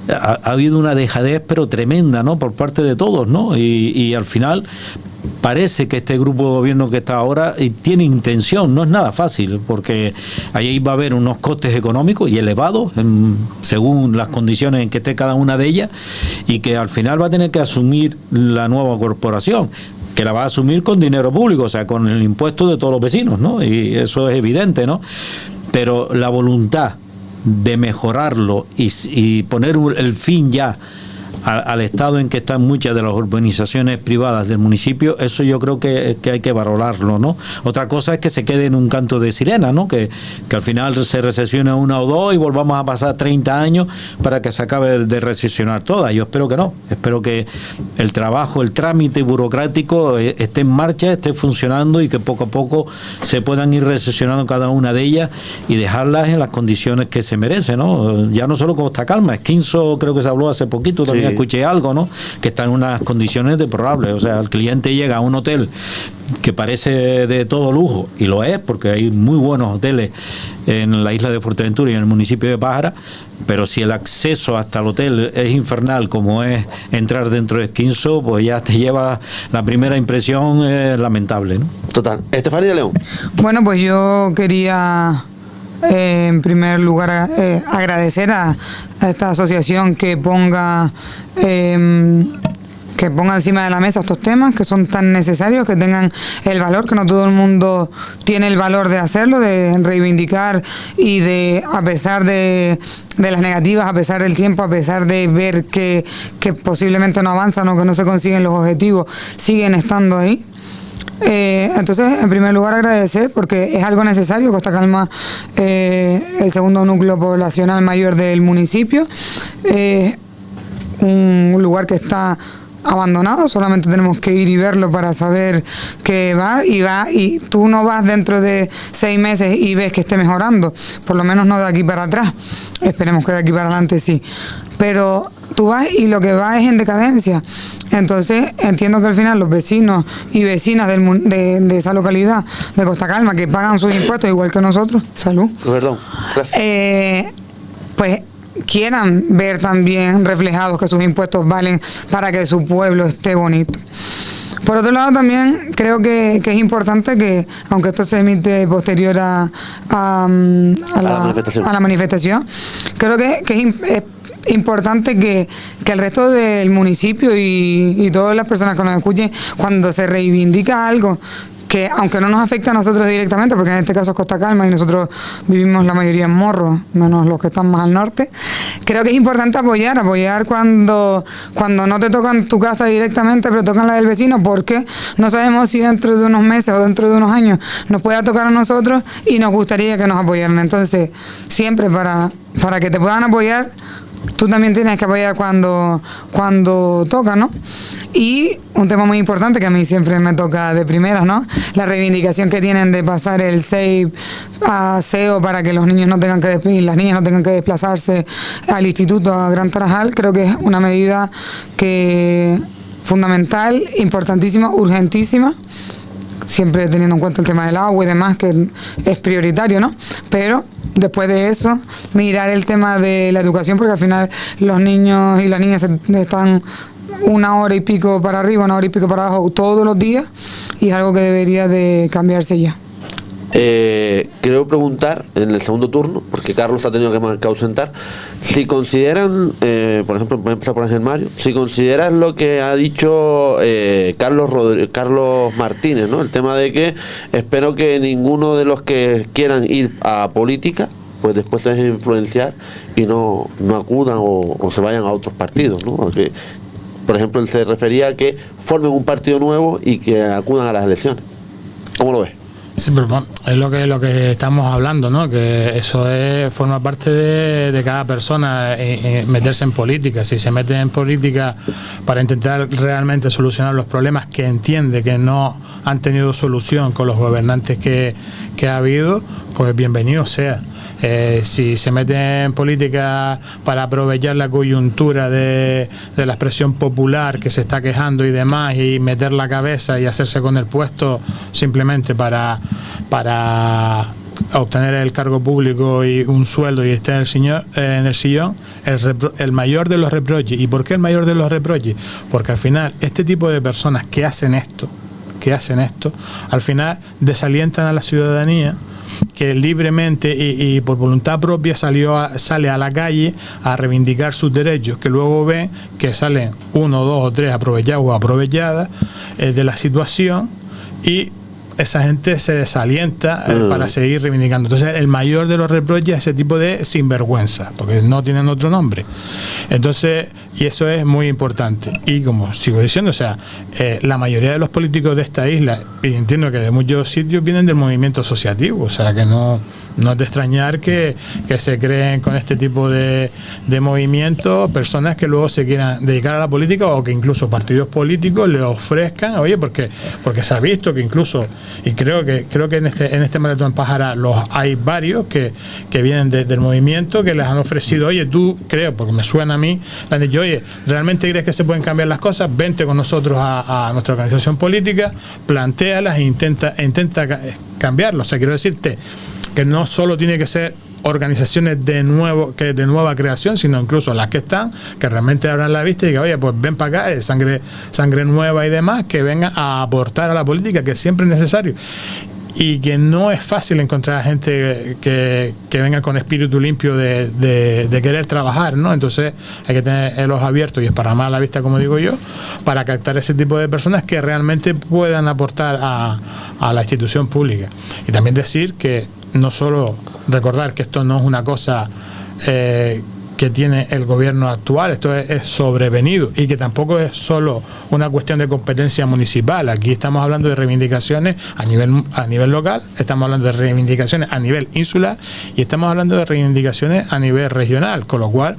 [SPEAKER 4] ha habido una dejadez pero tremenda, ¿no? Por parte de todos, ¿no? Y al final parece que este grupo de gobierno que está ahora tiene intención, no es nada fácil, porque ahí va a haber unos costes económicos y elevados según las condiciones en que esté cada una de ellas, y que al final va a tener que asumir la nueva corporación, que la va a asumir con dinero público, o sea, con el impuesto de todos los vecinos, ¿no? Y eso es evidente, ¿no? Pero la voluntad de mejorarlo y poner el fin ya al estado en que están muchas de las urbanizaciones privadas del municipio, eso yo creo que hay que valorarlo, ¿no? Otra cosa es que se quede en un canto de sirena, ¿no? Que al final se recesione una o dos y volvamos a pasar 30 años para que se acabe de recesionar todas. Yo espero que no, espero que el trabajo, el trámite burocrático esté en marcha, esté funcionando y que poco a poco se puedan ir recesionando cada una de ellas y dejarlas en las condiciones que se merece, ¿no? Ya no solo Costa Calma, Esquinzo creo que se habló hace poquito también. Escuché algo, ¿no? Que está en unas condiciones deplorables. O sea, el cliente llega a un hotel que parece de todo lujo, y lo es, porque hay muy buenos hoteles en la isla de Fuerteventura y en el municipio de Pájara, pero si el acceso hasta el hotel es infernal, como es entrar dentro de Esquinzo, pues ya te lleva la primera impresión lamentable, ¿no?
[SPEAKER 1] Total. Estefanía León.
[SPEAKER 3] Bueno, pues yo quería en primer lugar agradecer a esta asociación que ponga encima de la mesa estos temas que son tan necesarios, que tengan el valor, que no todo el mundo tiene el valor de hacerlo, de reivindicar y de, a pesar de las negativas, a pesar del tiempo, a pesar de ver que posiblemente no avanzan o que no se consiguen los objetivos, siguen estando ahí. Entonces, en primer lugar, agradecer, porque es algo necesario. Costa Calma, el segundo núcleo poblacional mayor del municipio, un lugar que está abandonado, solamente tenemos que ir y verlo para saber que va, y tú no vas dentro de 6 meses y ves que esté mejorando, por lo menos no de aquí para atrás, esperemos que de aquí para adelante sí, pero tú vas y lo que va es en decadencia. Entonces entiendo que al final los vecinos y vecinas de esa localidad de Costa Calma, que pagan sus impuestos igual que nosotros, salud,
[SPEAKER 1] Perdón, gracias.
[SPEAKER 3] Pues quieran ver también reflejados que sus impuestos valen para que su pueblo esté bonito. Por otro lado, también creo que es importante que, aunque esto se emite posterior a la manifestación, creo que es importante que el resto del municipio y todas las personas que nos escuchen, cuando se reivindica algo que, aunque no nos afecta a nosotros directamente, porque en este caso es Costa Calma y nosotros vivimos la mayoría en Morro, menos los que están más al norte, creo que es importante apoyar cuando no te tocan tu casa directamente, pero tocan la del vecino, porque no sabemos si dentro de unos meses o dentro de unos años nos pueda tocar a nosotros y nos gustaría que nos apoyaran. Entonces, siempre para que te puedan apoyar, tú también tienes que apoyar cuando toca, ¿no? Y un tema muy importante que a mí siempre me toca de primeras, ¿no? La reivindicación que tienen de pasar el SEIP a SEO para que los niños no tengan que las niñas no tengan que desplazarse al instituto, a Gran Tarajal. Creo que es una medida fundamental, importantísima, urgentísima, siempre teniendo en cuenta el tema del agua y demás, que es prioritario, ¿no? Pero después de eso, mirar el tema de la educación, porque al final los niños y las niñas están 1 hora y pico para arriba, 1 hora y pico para abajo todos los días, y es algo que debería de cambiarse ya.
[SPEAKER 1] Quiero preguntar en el segundo turno, porque Carlos ha tenido que ausentar, si consideran, por ejemplo, voy a empezar por Ángel Mario, si consideras lo que ha dicho Carlos Martínez, ¿no? El tema de que espero que ninguno de los que quieran ir a política, pues después se dejen influenciar y no acudan o se vayan a otros partidos, ¿no? Porque, por ejemplo, él se refería a que formen un partido nuevo y que acudan a las elecciones. ¿Cómo lo ves?
[SPEAKER 2] Sí, pero bueno, es lo que estamos hablando, ¿no? Que eso forma parte de cada persona, meterse en política. Si se mete en política para intentar realmente solucionar los problemas que entiende que no han tenido solución con los gobernantes que ha habido, pues bienvenido sea. Si se mete en política para aprovechar la coyuntura de la expresión popular que se está quejando y demás, y meter la cabeza y hacerse con el puesto simplemente para obtener el cargo público y un sueldo y estar en el sillón, el mayor de los reproches. ¿Y por qué el mayor de los reproches? Porque al final este tipo de personas que hacen esto, al final desalientan a la ciudadanía, que libremente y por voluntad propia sale a la calle a reivindicar sus derechos, que luego ven que salen 1, 2 o 3 aprovechados o aprovechadas de la situación, y esa gente se desalienta para seguir reivindicando. Entonces, el mayor de los reproches es ese tipo de sinvergüenza, porque no tienen otro nombre. Entonces, y eso es muy importante. Y como sigo diciendo, o sea, la mayoría de los políticos de esta isla, y entiendo que de muchos sitios, vienen del movimiento asociativo, o sea, que no es de extrañar que se creen con este tipo de movimientos personas que luego se quieran dedicar a la política, o que incluso partidos políticos le ofrezcan, oye, porque se ha visto que incluso, y creo que en este maratón Pájara hay varios que vienen del movimiento, que les han ofrecido, oye, tú creo, porque me suena a mí, le han dicho, oye, ¿realmente crees que se pueden cambiar las cosas? Vente con nosotros a nuestra organización política, plantéalas e intenta cambiarlo. O sea, quiero decirte que no solo tiene que ser organizaciones de nueva creación, sino incluso las que están, que realmente abran la vista y digan, oye, pues ven para acá, sangre nueva y demás, que vengan a aportar a la política, que siempre es necesario. Y que no es fácil encontrar gente que venga con espíritu limpio de querer trabajar, ¿no? Entonces hay que tener el ojo abierto y esparramar la vista, como digo yo, para captar ese tipo de personas que realmente puedan aportar a la institución pública. Y también decir que no solo recordar que esto no es una cosa que tiene el gobierno actual, esto es sobrevenido, y que tampoco es solo una cuestión de competencia municipal. Aquí estamos hablando de reivindicaciones a nivel local, estamos hablando de reivindicaciones a nivel insular y estamos hablando de reivindicaciones a nivel regional, con lo cual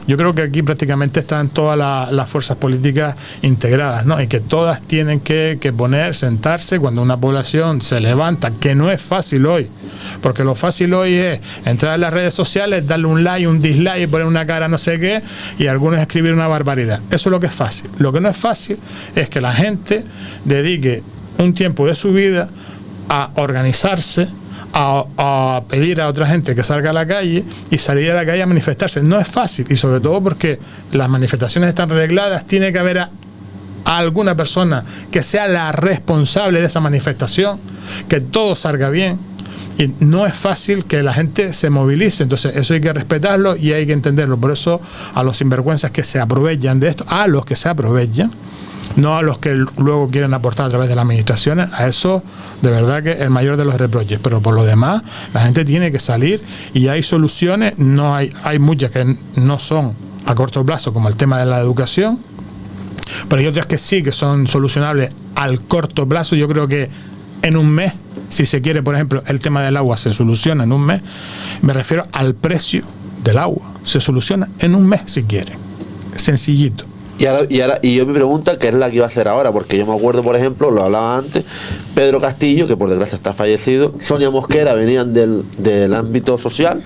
[SPEAKER 2] yo creo que aquí prácticamente están todas las fuerzas políticas integradas, ¿no? Y que todas tienen que sentarse cuando una población se levanta, que no es fácil hoy, porque lo fácil hoy es entrar en las redes sociales, darle un like, un dislike, poner una cara no sé qué, y algunos escribir una barbaridad. Eso es lo que es fácil. Lo que no es fácil es que la gente dedique un tiempo de su vida a organizarse, a pedir a otra gente que salga a la calle y salir a la calle a manifestarse. No es fácil, y sobre todo porque las manifestaciones están regladas, tiene que haber a alguna persona que sea la responsable de esa manifestación, que todo salga bien, y no es fácil que la gente se movilice. Entonces eso hay que respetarlo y hay que entenderlo. Por eso a los sinvergüenzas que se aprovechan de esto, a los que se aprovechan, no a los que luego quieren aportar a través de las administraciones, a eso de verdad que el mayor de los reproches. Pero por lo demás, la gente tiene que salir y hay soluciones. No hay muchas que no son a corto plazo, como el tema de la educación, pero hay otras que sí que son solucionables al corto plazo. Yo creo que en un mes, si se quiere, por ejemplo, el tema del agua se soluciona en un mes. Me refiero al precio del agua, se soluciona en un mes si quiere, sencillito.
[SPEAKER 1] Y yo mi pregunta, ¿qué es la que iba a hacer ahora? Porque yo me acuerdo, por ejemplo, lo hablaba antes, Pedro Castillo, que por desgracia está fallecido, Sonia Mosquera, venían del ámbito social,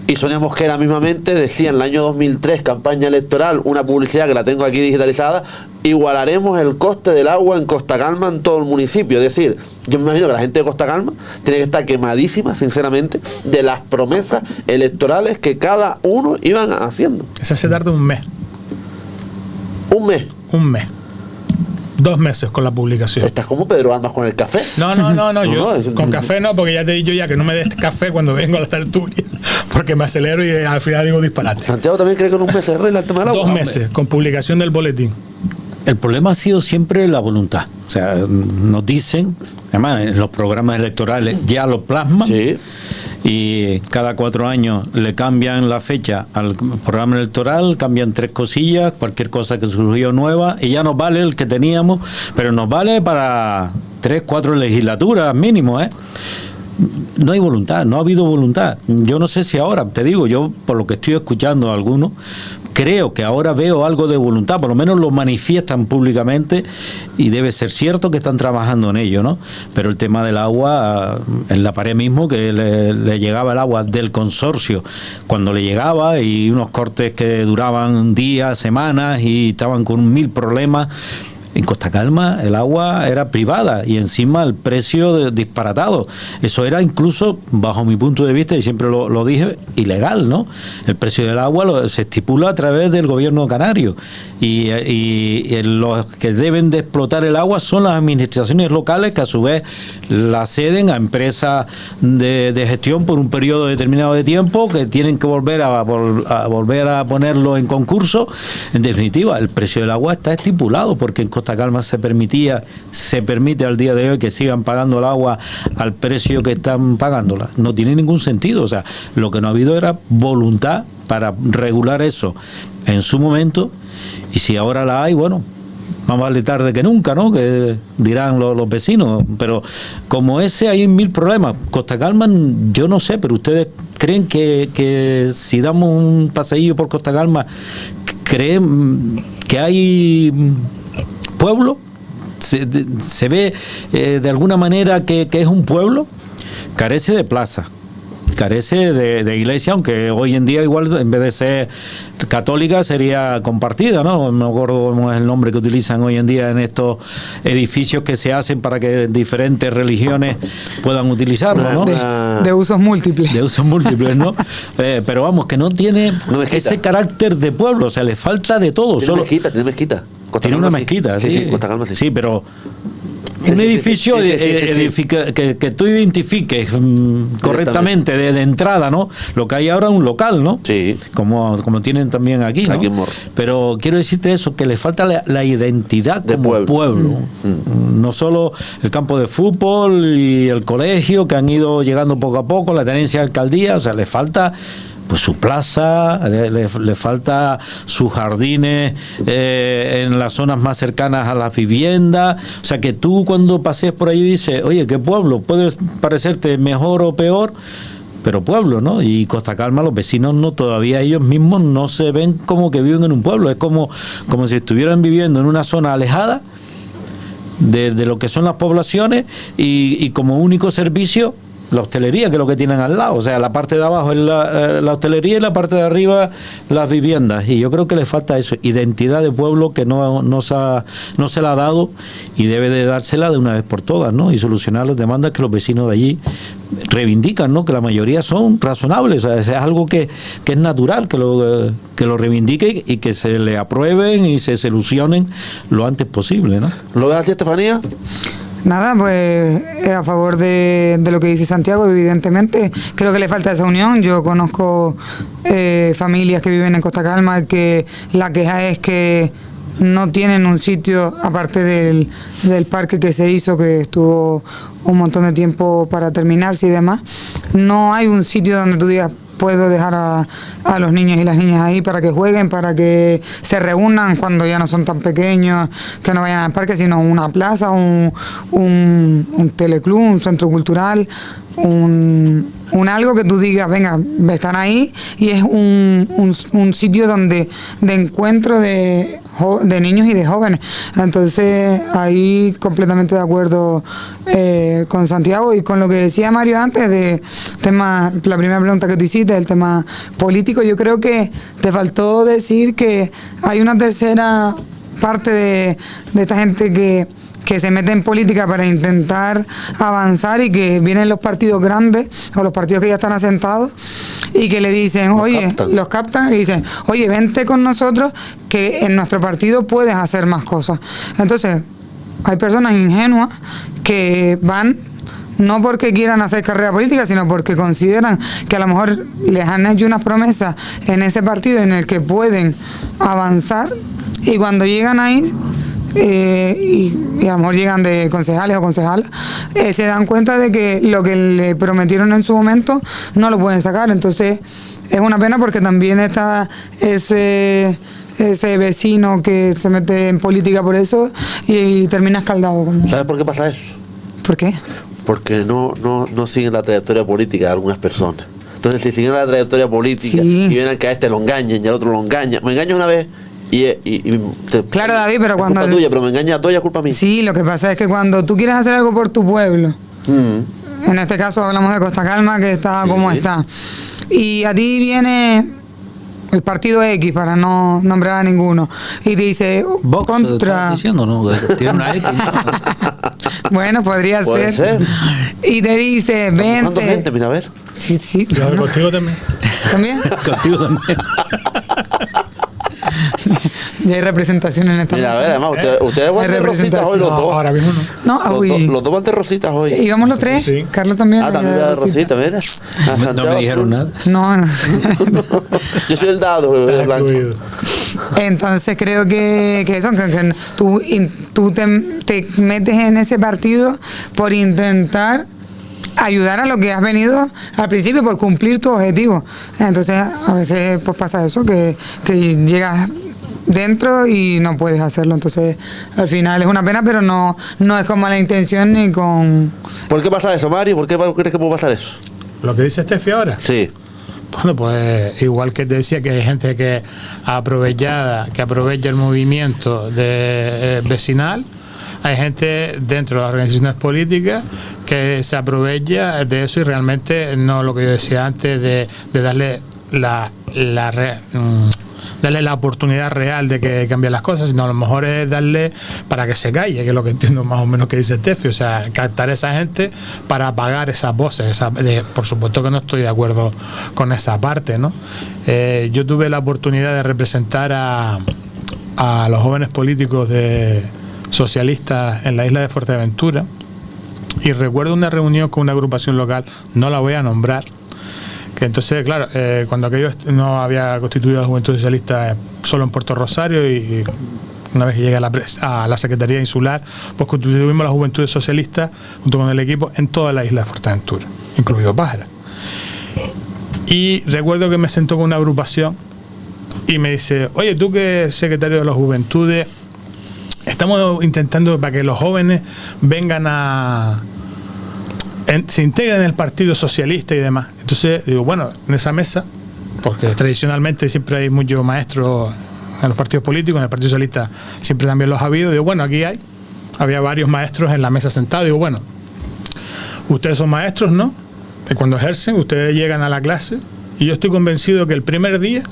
[SPEAKER 1] y Sonia Mosquera mismamente decía en el año 2003, campaña electoral, una publicidad que la tengo aquí digitalizada, igualaremos el coste del agua en Costa Calma en todo el municipio. Es decir, yo me imagino que la gente de Costa Calma tiene que estar quemadísima, sinceramente, de las promesas electorales que cada uno iban haciendo.
[SPEAKER 2] Eso se tarda un mes.
[SPEAKER 1] ¿Un mes?
[SPEAKER 2] Un mes. 2 meses con la publicación.
[SPEAKER 1] ¿Estás como Pedro Almas con el café?
[SPEAKER 2] No, yo con café no, porque ya te he dicho ya que no me des café cuando vengo a la tertulia, porque me acelero y al final digo disparate.
[SPEAKER 1] ¿Santiago también cree que en un mes se arregla el tema del agua?
[SPEAKER 2] 2 meses, con publicación del boletín.
[SPEAKER 4] El problema ha sido siempre la voluntad. O sea, nos dicen, además en los programas electorales ya lo plasman, sí, y cada 4 años le cambian la fecha al programa electoral, cambian 3 cosillas, cualquier cosa que surgió nueva, y ya nos vale el que teníamos, pero nos vale para 3, 4 legislaturas mínimo, no hay voluntad, no ha habido voluntad. Yo no sé si ahora, te digo, yo por lo que estoy escuchando a algunos, creo que ahora veo algo de voluntad, por lo menos lo manifiestan públicamente y debe ser cierto que están trabajando en ello, ¿no? Pero el tema del agua, en la pared mismo, que le llegaba el agua del consorcio cuando le llegaba, y unos cortes que duraban días, semanas y estaban con 1000 problemas. En Costa Calma el agua era privada y encima el precio disparatado. Eso era incluso, bajo mi punto de vista, y siempre lo dije, ilegal, ¿no? El precio del agua se estipula a través del gobierno canario y los que deben de explotar el agua son las administraciones locales, que a su vez la ceden a empresas de gestión por un periodo determinado de tiempo, que tienen que volver a ponerlo en concurso. En definitiva, el precio del agua está estipulado, porque en Costa Calma se permite al día de hoy que sigan pagando el agua al precio que están pagándola. No tiene ningún sentido. O sea, lo que no ha habido era voluntad para regular eso en su momento, y si ahora la hay, bueno, más vale tarde que nunca, ¿no? Que dirán los vecinos. Pero como ese hay 1000 problemas. Costa Calma, yo no sé, pero ustedes creen que si damos un paseillo por Costa Calma, creen que hay pueblo, se ve de alguna manera que es un pueblo. Carece de plaza, carece de iglesia, aunque hoy en día igual en vez de ser católica sería compartida, ¿no? No me acuerdo cómo es el nombre que utilizan hoy en día en estos edificios que se hacen para que diferentes religiones puedan utilizarlo, ¿no?
[SPEAKER 3] De usos múltiples.
[SPEAKER 4] De usos múltiples, ¿no? Pero vamos, que no tiene ese carácter de pueblo, o sea, le falta de todo.
[SPEAKER 1] Tiene mezquita.
[SPEAKER 4] Tiene una mezquita, sí.
[SPEAKER 1] Costa Calma, sí.
[SPEAKER 4] Sí, pero un edificio que tú identifiques correctamente de entrada, ¿no? Lo que hay ahora es un local, ¿no?
[SPEAKER 1] Sí.
[SPEAKER 4] Como tienen también aquí, ¿no?
[SPEAKER 1] Aquí en Morro.
[SPEAKER 4] Pero quiero decirte eso, que le falta la identidad de como pueblo. No solo el campo de fútbol y el colegio, que han ido llegando poco a poco, la tenencia de alcaldía, o sea, le falta pues su plaza, le falta sus jardines en las zonas más cercanas a las viviendas. O sea, que tú cuando paseas por allí dices, oye, ¿qué pueblo? Puede parecerte mejor o peor, pero pueblo, ¿no? Y Costa Calma, los vecinos no, todavía ellos mismos no se ven como que viven en un pueblo. Es como si estuvieran viviendo en una zona alejada de lo que son las poblaciones, y como único servicio la hostelería, que es lo que tienen al lado. O sea, la parte de abajo es la hostelería y la parte de arriba las viviendas. Y yo creo que le falta eso, identidad de pueblo, que no se la ha dado, y debe de dársela de una vez por todas, ¿no? Y solucionar las demandas que los vecinos de allí reivindican, ¿no? Que la mayoría son razonables. O sea, es algo que es natural, que lo reivindiquen y que se le aprueben y se solucionen lo antes posible, ¿no?
[SPEAKER 1] ¿Lo ves así, Estefanía?
[SPEAKER 3] Nada, pues a favor de lo que dice Santiago, evidentemente. Creo que le falta esa unión. Yo conozco familias que viven en Costa Calma que la queja es que no tienen un sitio, aparte del parque que se hizo, que estuvo un montón de tiempo para terminarse y demás. No hay un sitio donde tú digas, puedo dejar a los niños y las niñas ahí para que jueguen, para que se reúnan cuando ya no son tan pequeños, que no vayan al parque, sino una plaza, un teleclub, un centro cultural, un algo que tú digas, venga, están ahí, y es un sitio de encuentro de niños y de jóvenes. Entonces, ahí completamente de acuerdo con Santiago, y con lo que decía Mario antes de tema, la primera pregunta que tú hiciste, el tema político. Yo creo que te faltó decir que hay una tercera parte de esta gente que se mete en política para intentar avanzar, y que vienen los partidos grandes o los partidos que ya están asentados y que le dicen, los captan y dicen, oye, vente con nosotros que en nuestro partido puedes hacer más cosas. Entonces, hay personas ingenuas que van no porque quieran hacer carrera política, sino porque consideran que a lo mejor les han hecho unas promesas en ese partido en el que pueden avanzar, y cuando llegan ahí y a lo mejor llegan de concejales o concejalas, se dan cuenta de que lo que le prometieron en su momento no lo pueden sacar. Entonces es una pena, porque también está ese vecino que se mete en política por eso y termina escaldado.
[SPEAKER 1] ¿Sabes por qué pasa eso?
[SPEAKER 3] ¿Por qué?
[SPEAKER 1] Porque no siguen la trayectoria política de algunas personas. Entonces, si siguen la trayectoria política
[SPEAKER 3] Sí.
[SPEAKER 1] y vienen que a este lo engañen y al otro lo engañan, me engañas una vez
[SPEAKER 3] Claro, David, pero
[SPEAKER 1] es
[SPEAKER 3] cuando...
[SPEAKER 1] culpa tuya, pero me engañas a todos y es culpa mía.
[SPEAKER 3] Sí, lo que pasa es que cuando tú quieres hacer algo por tu pueblo, en este caso hablamos de Costa Calma, que está como
[SPEAKER 1] Sí.
[SPEAKER 3] está, y a ti viene el partido X, para no nombrar a ninguno, y te dice
[SPEAKER 4] Vox,
[SPEAKER 3] contra...
[SPEAKER 4] ¿estás diciendo, no? Tiene una X.
[SPEAKER 3] Bueno, podría
[SPEAKER 1] Puede ser.
[SPEAKER 3] Y te dice,
[SPEAKER 1] ¿Cuánta
[SPEAKER 3] vente.
[SPEAKER 1] gente? Mira, a ver.
[SPEAKER 3] Sí, sí.
[SPEAKER 2] Yo
[SPEAKER 3] claro.
[SPEAKER 2] contigo también.
[SPEAKER 3] ¿También?
[SPEAKER 4] Contigo también.
[SPEAKER 3] Ya hay representación en esta
[SPEAKER 1] Mira, a ver,
[SPEAKER 3] mesa.
[SPEAKER 1] además, ustedes van de rositas hoy los
[SPEAKER 2] No,
[SPEAKER 1] dos.
[SPEAKER 2] ahora mismo no.
[SPEAKER 3] No,
[SPEAKER 1] Los
[SPEAKER 3] uy.
[SPEAKER 1] dos van de rositas hoy.
[SPEAKER 3] Íbamos los tres.
[SPEAKER 2] Sí.
[SPEAKER 3] Carlos también.
[SPEAKER 1] También va de rosita, mira.
[SPEAKER 4] No me dijeron nada.
[SPEAKER 3] No, no.
[SPEAKER 1] Yo soy el dado,
[SPEAKER 2] Está
[SPEAKER 1] blanco.
[SPEAKER 2] excluido.
[SPEAKER 3] Entonces creo que eso, que tú te metes en ese partido por intentar ayudar a lo que has venido al principio, por cumplir tu objetivo. Entonces a veces pues pasa eso, que llegas dentro y no puedes hacerlo. Entonces al final es una pena, pero no es con mala intención ni con...
[SPEAKER 1] ¿Por qué pasa eso, Mario? ¿Por qué crees que puede pasar eso?
[SPEAKER 2] Lo que dice Steffi ahora.
[SPEAKER 1] Sí.
[SPEAKER 2] Bueno, pues igual que te decía que hay gente que aprovecha el movimiento vecinal, hay gente dentro de las organizaciones políticas que se aprovecha de eso y realmente no lo que yo decía antes de darle darle la oportunidad real de que cambien las cosas, sino a lo mejor es darle para que se calle, que es lo que entiendo más o menos que dice Steffi, o sea, captar a esa gente para apagar esas voces. Por supuesto que no estoy de acuerdo con esa parte, ¿no? Yo tuve la oportunidad de representar a los jóvenes políticos socialistas en la isla de Fuerteventura y recuerdo una reunión con una agrupación local, no la voy a nombrar, que entonces, claro, cuando aquello no había constituido la Juventud Socialista solo en Puerto Rosario y una vez que llegué a la Secretaría Insular, pues constituimos la Juventud Socialista junto con el equipo en toda la isla de Fuerteventura, incluido Pájara. Y recuerdo que me sentó con una agrupación y me dice, oye, tú que eres secretario de las Juventudes, estamos intentando para que los jóvenes vengan se integren en el Partido Socialista y demás. Entonces digo, bueno, en esa mesa, porque tradicionalmente siempre hay muchos maestros en los partidos políticos, en el Partido Socialista siempre también los ha habido, digo, bueno, aquí había varios maestros en la mesa sentados, digo, bueno, ustedes son maestros, ¿no? Y cuando ejercen, ustedes llegan a la clase y yo estoy convencido que el primer día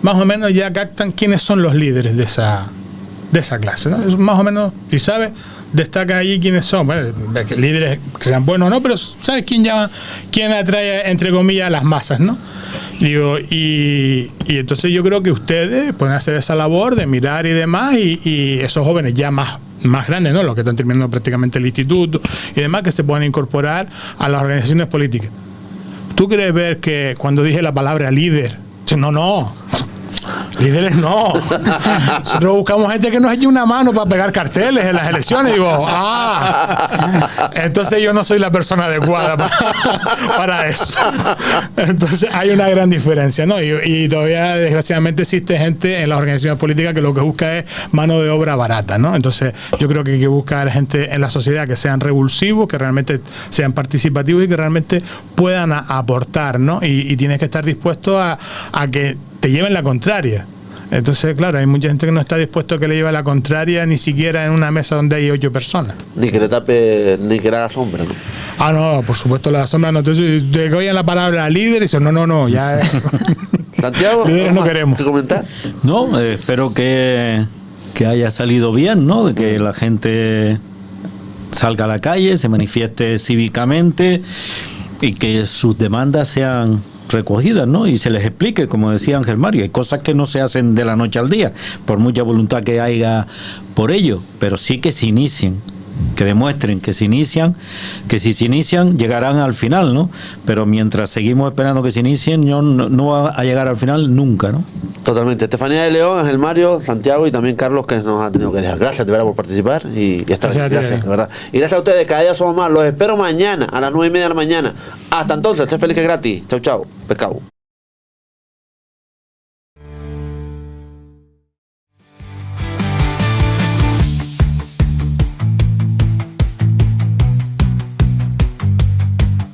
[SPEAKER 2] más o menos ya captan quiénes son los líderes de esa clase, ¿no? Más o menos, y sabes, destaca allí quiénes son, bueno, líderes que sean buenos o no, pero sabes quién atrae, entre comillas, a las masas, ¿no? Digo, y entonces yo creo que ustedes pueden hacer esa labor de mirar y demás, y esos jóvenes ya más grandes, ¿no? Los que están terminando prácticamente el instituto y demás, que se puedan incorporar a las organizaciones políticas. ¿Tú crees ver que cuando dije la palabra líder, no, líderes no, nosotros buscamos gente que nos eche una mano para pegar carteles en las elecciones? Digo, entonces yo no soy la persona adecuada para eso. Entonces hay una gran diferencia, ¿no? Y todavía desgraciadamente existe gente en las organizaciones políticas que lo que busca es mano de obra barata, ¿no? Entonces yo creo que hay que buscar gente en la sociedad que sean revulsivos, que realmente sean participativos y que realmente puedan aportar, ¿no? Y tienes que estar dispuesto a que te lleven la contraria. Entonces, claro, hay mucha gente que no está dispuesto a que le lleve la contraria, ni siquiera en una mesa donde hay 8 personas.
[SPEAKER 1] Ni que le tape, ni que le haga sombra, ¿no?
[SPEAKER 2] No, por supuesto la sombra no. Entonces, de que oigan la palabra líder y dicen, no, ya.
[SPEAKER 1] Santiago,
[SPEAKER 2] líderes no queremos.
[SPEAKER 1] ¿Qué comentar?
[SPEAKER 4] No, espero que haya salido bien, ¿no? De que la gente salga a la calle, se manifieste cívicamente y que sus demandas sean recogidas, ¿no? Y se les explique, como decía Ángel Mario, hay cosas que no se hacen de la noche al día, por mucha voluntad que haya por ello, pero sí que se inicien, que demuestren que se inician, que si se inician llegarán al final, ¿no? Pero mientras seguimos esperando que se inicien, no va a llegar al final nunca, ¿no?
[SPEAKER 1] Totalmente. Estefanía de León, Ángel Mario, Santiago y también Carlos, que nos ha tenido que dejar. Gracias de verdad por participar y estar aquí. Gracias, de verdad. Y gracias a ustedes, cada día somos más. Los espero mañana a las 9:30 de la mañana. Hasta entonces, sé feliz que es gratis. Chau, chau. Pescado.